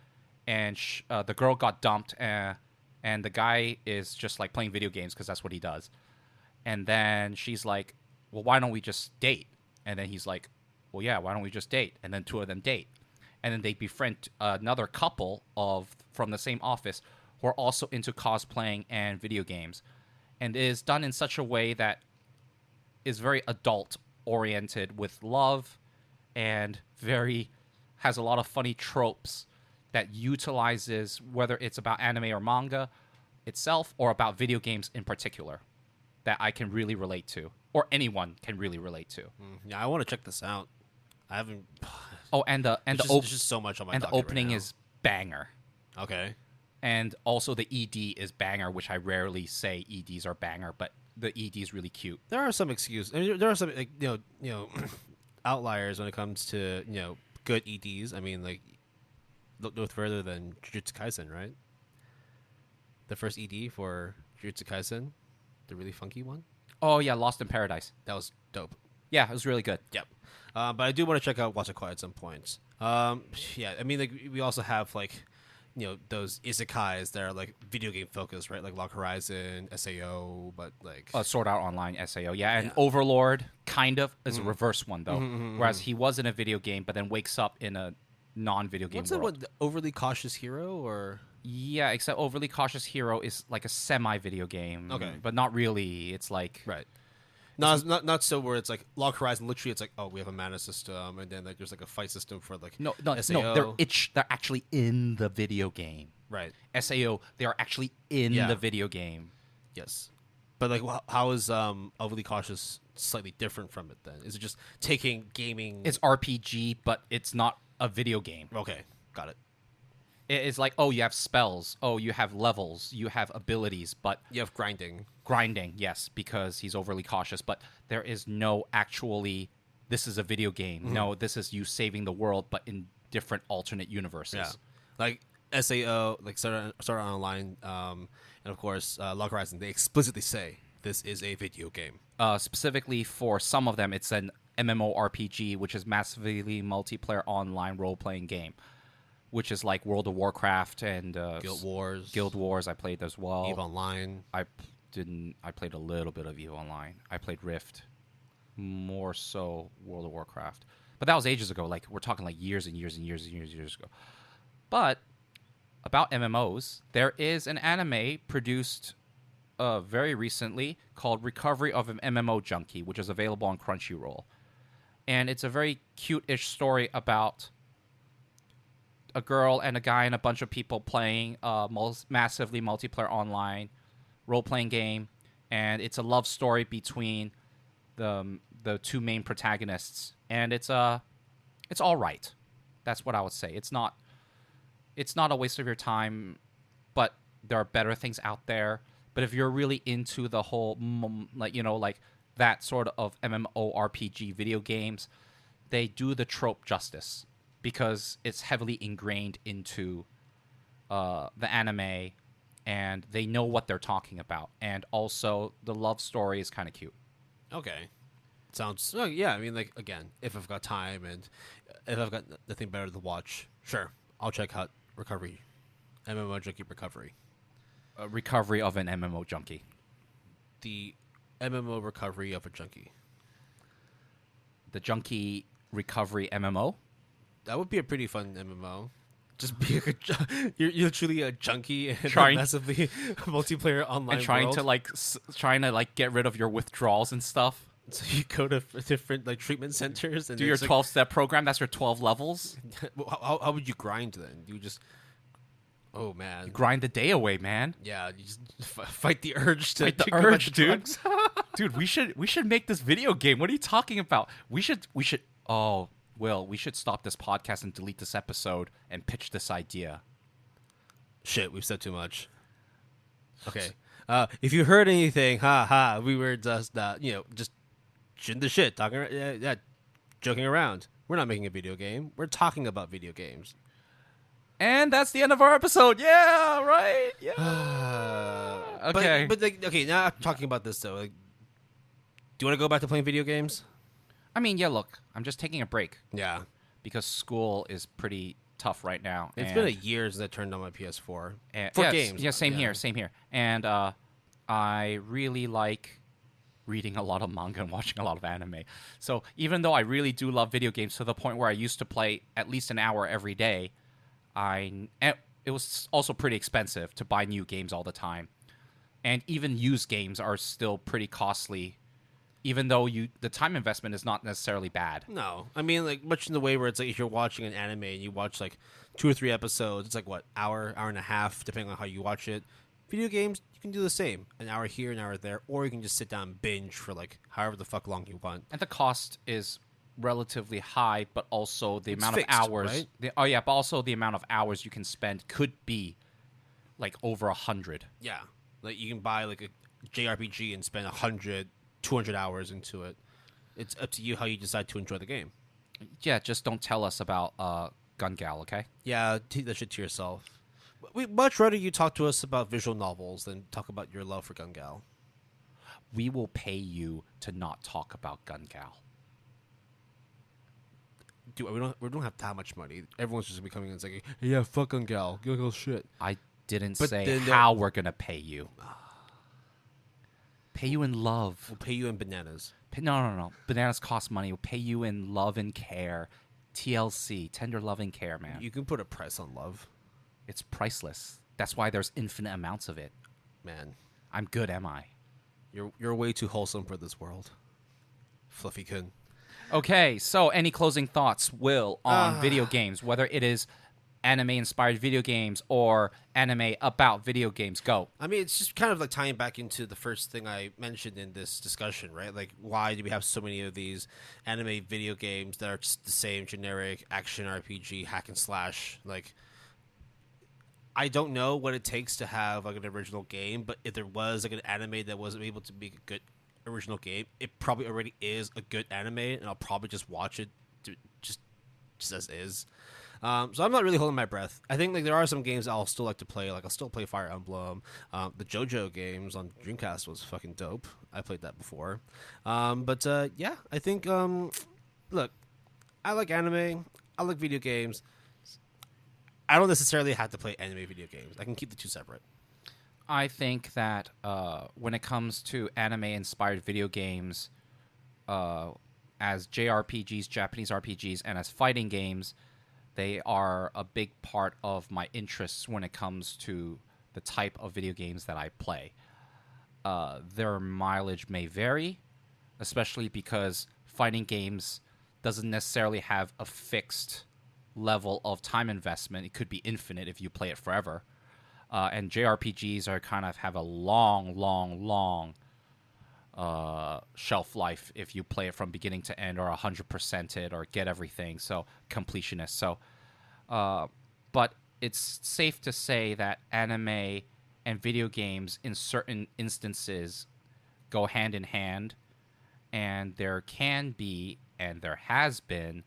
and the girl got dumped, and the guy is just like playing video games because that's what he does. And then she's like, well, why don't we just date? And then he's like, well, yeah, why don't we just date? And then two of them date. And then they befriend another couple from the same office who are also into cosplaying and video games. And it is done in such a way that is very adult-oriented with love and has a lot of funny tropes that utilizes whether it's about anime or manga itself or about video games in particular that I can really relate to, or anyone can really relate to. Yeah, I want to check this out. I haven't. Oh, There's just so much on my. And the opening right is banger. Okay. And also the ED is banger, which I rarely say EDs are banger, but the ED is really cute. There are some excuses. I mean, there are some like, outliers when it comes to good EDs. I mean, like look no further than Jujutsu Kaisen, right? The first ED for Jujutsu Kaisen, the really funky one. Oh yeah, Lost in Paradise. That was dope. Yeah, it was really good. Yep. But I do want to check out Watch It Quiet at some point. Yeah, I mean, like we also have like those isekais that are like video game focused, right? Like Log Horizon, SAO, but like Sword Art Online, SAO, yeah, and Overlord kind of is a reverse one though, whereas he was in a video game, but then wakes up in a non-video game what's world. that? What, the Overly Cautious Hero or? Yeah, except Overly Cautious Hero is like a semi-video game, okay, but not really. It's like right. No, it's not so where it's like Log Horizon. Literally, it's like, oh, we have a mana system, and then like there's like a fight system for like SAO. No, they're actually in the video game. Right. SAO, they are actually in the video game. Yes, but like, how is Overly Cautious slightly different from it? Then is it just taking gaming? It's RPG, but it's not a video game. Okay, got it. It's like, oh, you have spells. Oh, you have levels. You have abilities, but you have grinding. Grinding, yes, because he's overly cautious. But there is no actually, this is a video game. Mm-hmm. No, this is you saving the world, but in different alternate universes. Yeah. Like SAO, like Sword Art Online, and of course, Log Horizon, they explicitly say this is a video game. Specifically for some of them, it's an MMORPG, which is massively multiplayer online role-playing game. Which is like World of Warcraft and Guild Wars. Guild Wars, I played as well. EVE Online. I played a little bit of EVE Online. I played Rift. More so World of Warcraft. But that was ages ago. Like, we're talking like years and years and years and years and years ago. But about MMOs, there is an anime produced very recently called Recovery of an MMO Junkie, which is available on Crunchyroll. And it's a very cute-ish story about a girl and a guy and a bunch of people playing a massively multiplayer online role-playing game, and it's a love story between the two main protagonists, and it's all right. That's what I would say. It's not a waste of your time, but there are better things out there. But if you're really into the whole like that sort of MMORPG video games, they do the trope justice. Because it's heavily ingrained into the anime, and they know what they're talking about. And also, the love story is kind of cute. Okay. Sounds... Oh, yeah, I mean, like, again, if I've got time and if I've got nothing better to watch, sure, I'll check out Recovery. MMO Junkie Recovery. Recovery of an MMO Junkie. The MMO Recovery of a Junkie. The Junkie Recovery MMO? That would be a pretty fun MMO. Just be you're truly a junkie and massively multiplayer online and trying world. To trying to get rid of your withdrawals and stuff. So you go to different like treatment centers and do your 12-step program. That's your 12 levels. How would you grind then? You just oh man, you grind the day away, man. Yeah, you just fight the urge to fight the urge, dude. Dude, we should make this video game. What are you talking about? We should. Oh. Will, we should stop this podcast and delete this episode and pitch this idea. Shit, we've said too much. Okay. If you heard anything, we were just, just shooting the shit, talking, joking around. We're not making a video game. We're talking about video games. And that's the end of our episode. Yeah, right? Yeah. Okay. But like, okay, now I'm talking about this though. Like, do you want to go back to playing video games? I mean, yeah, look, I'm just taking a break Yeah. because school is pretty tough right now. It's been a year since I turned on my PS4 and, for yeah, games. Yeah, same here. And I really like reading a lot of manga and watching a lot of anime. So even though I really do love video games to the point where I used to play at least an hour every day, it was also pretty expensive to buy new games all the time. And even used games are still pretty costly, even though the time investment is not necessarily bad. No, I mean, like, much in the way where it's like if you're watching an anime and you watch like 2 or 3 episodes, it's like what, hour and a half, depending on how you watch it. Video games, you can do the same, an hour here, an hour there, or you can just sit down and binge for like however the fuck long you want. And the cost is relatively high, but also the amount fixed, of hours. right? But also the amount of hours you can spend could be like over 100. Yeah, like you can buy like a JRPG and spend 100, 200 hours into it. It's up to you how you decide to enjoy the game. Yeah, just don't tell us about Gun Gal, okay? Yeah, keep that shit to yourself. We'd much rather you talk to us about visual novels than talk about your love for Gun Gal. We will pay you to not talk about Gun Gal. Dude, we don't have that much money. Everyone's just becoming in and saying, hey, yeah, fuck Gun Gal. Gun Gal's shit. I didn't But say then how we're going to pay you. Pay you in love. We'll pay you in bananas. No. Bananas cost money. We'll pay you in love and care. TLC, tender love and care, man. You can put a price on love. It's priceless. That's why there's infinite amounts of it. Man, I'm good, am I? you're way too wholesome for this world. Fluffy-kun. Okay, so any closing thoughts, Will, on video games, whether it is anime-inspired video games or anime about video games? Go. I mean, it's just kind of like tying back into the first thing I mentioned in this discussion, right? Like, why do we have so many of these anime video games that are just the same generic action RPG, hack and slash? Like, I don't know what it takes to have like an original game, but if there was like an anime that wasn't able to be a good original game, it probably already is a good anime, and I'll probably just watch it just as is. So I'm not really holding my breath. I think like there are some games I'll still like to play. Like I'll still play Fire Emblem. The JoJo games on Dreamcast was fucking dope. I played that before. But yeah, I think look, I like anime. I like video games. I don't necessarily have to play anime video games. I can keep the two separate. I think that when it comes to anime-inspired video games, as JRPGs, Japanese RPGs, and as fighting games, they are a big part of my interests when it comes to the type of video games that I play. Their mileage may vary, especially because fighting games doesn't necessarily have a fixed level of time investment. It could be infinite if you play it forever. And JRPGs are kind of have a long shelf life if you play it from beginning to end, or 100% it, or get everything. So completionist. So, but it's safe to say that anime and video games in certain instances go hand in hand, and there can be, and there has been,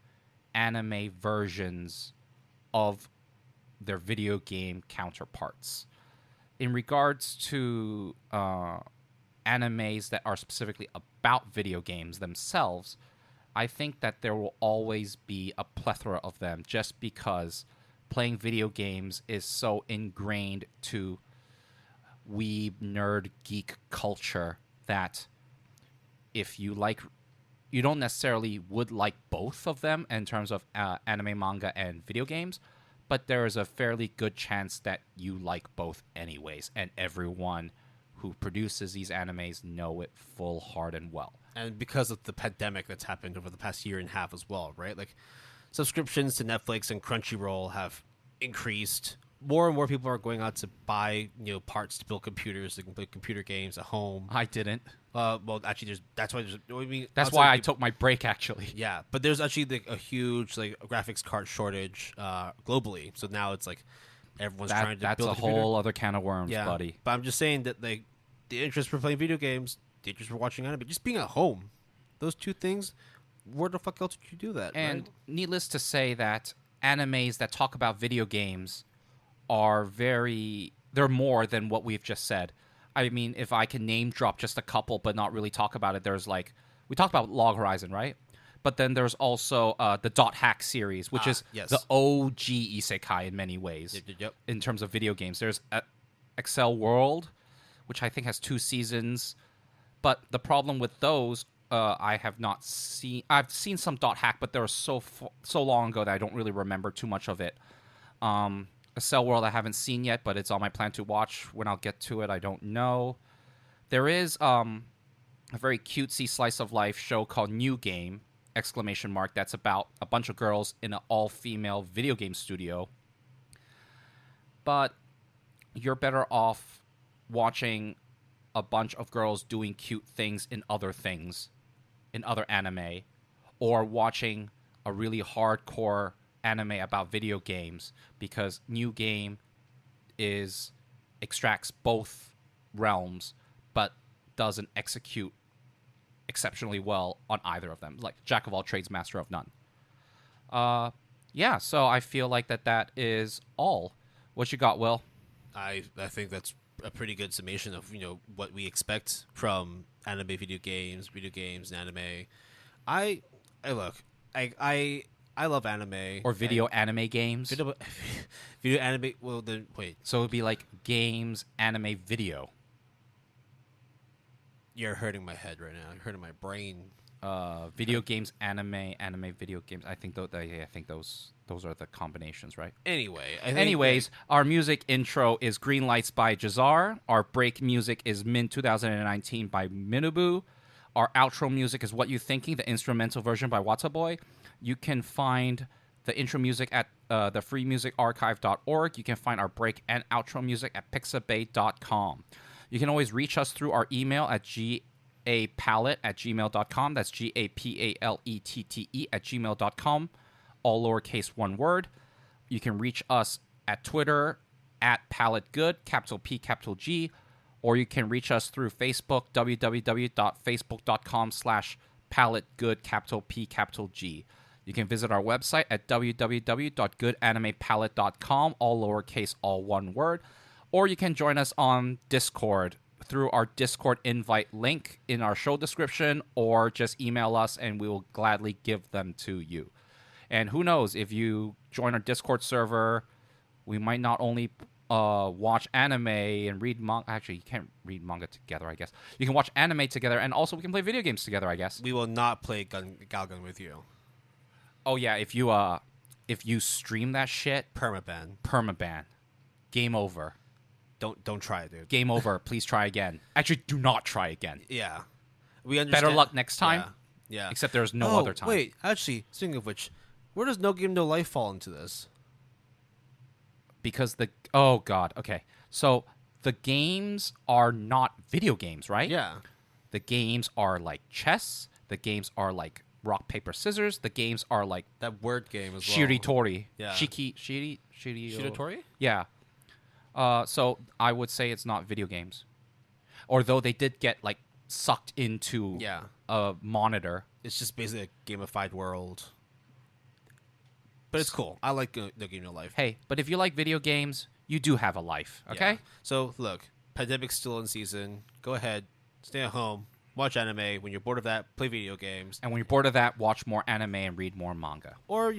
anime versions of their video game counterparts. In regards to animes that are specifically about video games themselves, I think that there will always be a plethora of them, just because playing video games is so ingrained to weeb, nerd, geek culture that if you like, you don't necessarily would like both of them in terms of anime, manga, and video games, but there is a fairly good chance that you like both anyways, and everyone who produces these animes know it full hard and well. And because of the pandemic that's happened over the past year and a half as well, right? Like, subscriptions to Netflix and Crunchyroll have increased. More and more people are going out to buy, parts to build computers. They can play computer games at home. I didn't. Well, actually, that's why there's. That's why I took my break, actually. Yeah, but there's actually a huge graphics card shortage globally. So now it's like everyone's trying to that's build a whole other can of worms, yeah, buddy. But I'm just saying that the interest for playing video games, the interest for watching anime, just being at home, those two things. Where the fuck else would you do that? And right? needless to say that animes that talk about video games are they're more than what we've just said. I mean, if I can name drop just a couple but not really talk about it, there's like, we talked about Log Horizon, right? But then there's also the Dot Hack series, which is the OG isekai in many ways. Yep. In terms of video games. There's Excel World, which I think has 2 seasons. But the problem with those, I have not seen. I've seen some Dot Hack, but they were so long ago that I don't really remember too much of it. Excel World I haven't seen yet, but it's on my plan to watch. When I'll get to it, I don't know. There is a very cutesy slice of life show called New Game! That's about a bunch of girls in an all-female video game studio. But you're better off watching a bunch of girls doing cute things in other anime, or watching a really hardcore anime about video games, because New Game extracts both realms but doesn't execute exceptionally well on either of them, like jack of all trades, master of none. So I feel like that is all. What you got, Will? I think that's a pretty good summation of what we expect from anime, video games, and anime. I love anime Or video anime games. Video anime. Well, then wait. So it would be like games, anime, video. You're hurting my head right now. You're hurting my brain. Video games, anime, video games. I think those are the combinations, right? Anyways, our music intro is Green Lights by Jahzzar. Our break music is Min 2019 by minwbu. Our outro music is What You Thinking, the instrumental version by Wataboy. You can find the intro music at the freemusicarchive.org. You can find our break and outro music at pixabay.com. You can always reach us through our email at gapalette@gmail.com. That's GAPALETTE@gmail.com. All lowercase, one word. You can reach us at Twitter at PaletteGood, capital P, capital G. Or you can reach us through Facebook, www.facebook.com/PaletteGood, capital P, capital G. You can visit our website at www.goodanimepalette.com, all lowercase, all one word. Or you can join us on Discord through our Discord invite link in our show description, or just email us and we will gladly give them to you. And who knows, if you join our Discord server, we might not only watch anime and read manga. Actually, you can't read manga together, I guess. You can watch anime together, and also we can play video games together, I guess. We will not play Galgun with you. Oh, yeah, if you stream that shit, permaban. Game over. Don't try it, dude. Game over. Please try again. Actually, do not try again. Yeah. We understand. Better luck next time. Yeah. Except there's no other time. Wait, actually, speaking of which, where does No Game No Life fall into this? Because oh god, okay. So the games are not video games, right? Yeah. The games are like chess. The games are like rock, paper, scissors. The games are like that word game as well. Shiritori. Yeah. Shiritori? Yeah. So I would say it's not video games. Although they did get like sucked into a monitor. It's just basically a gamified world. But it's cool. I like No Game No Life. Hey, but if you like video games, you do have a life, okay? Yeah. So, look, pandemic's still in season. Go ahead, stay at home, watch anime. When you're bored of that, play video games. And when you're bored of that, watch more anime and read more manga. Or,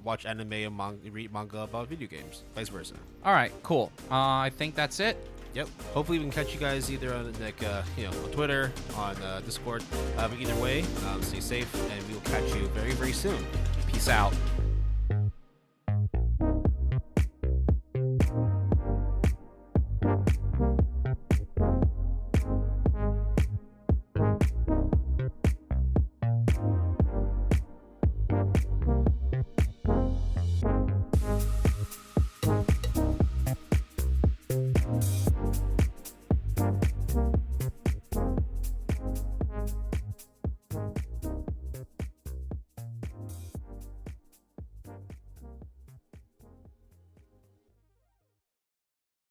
watch anime and read manga about video games. Vice versa. All right, cool. I think that's it. Yep. Hopefully we can catch you guys either on on Twitter, on Discord. But either way, stay safe, and we will catch you very, very soon. Peace out.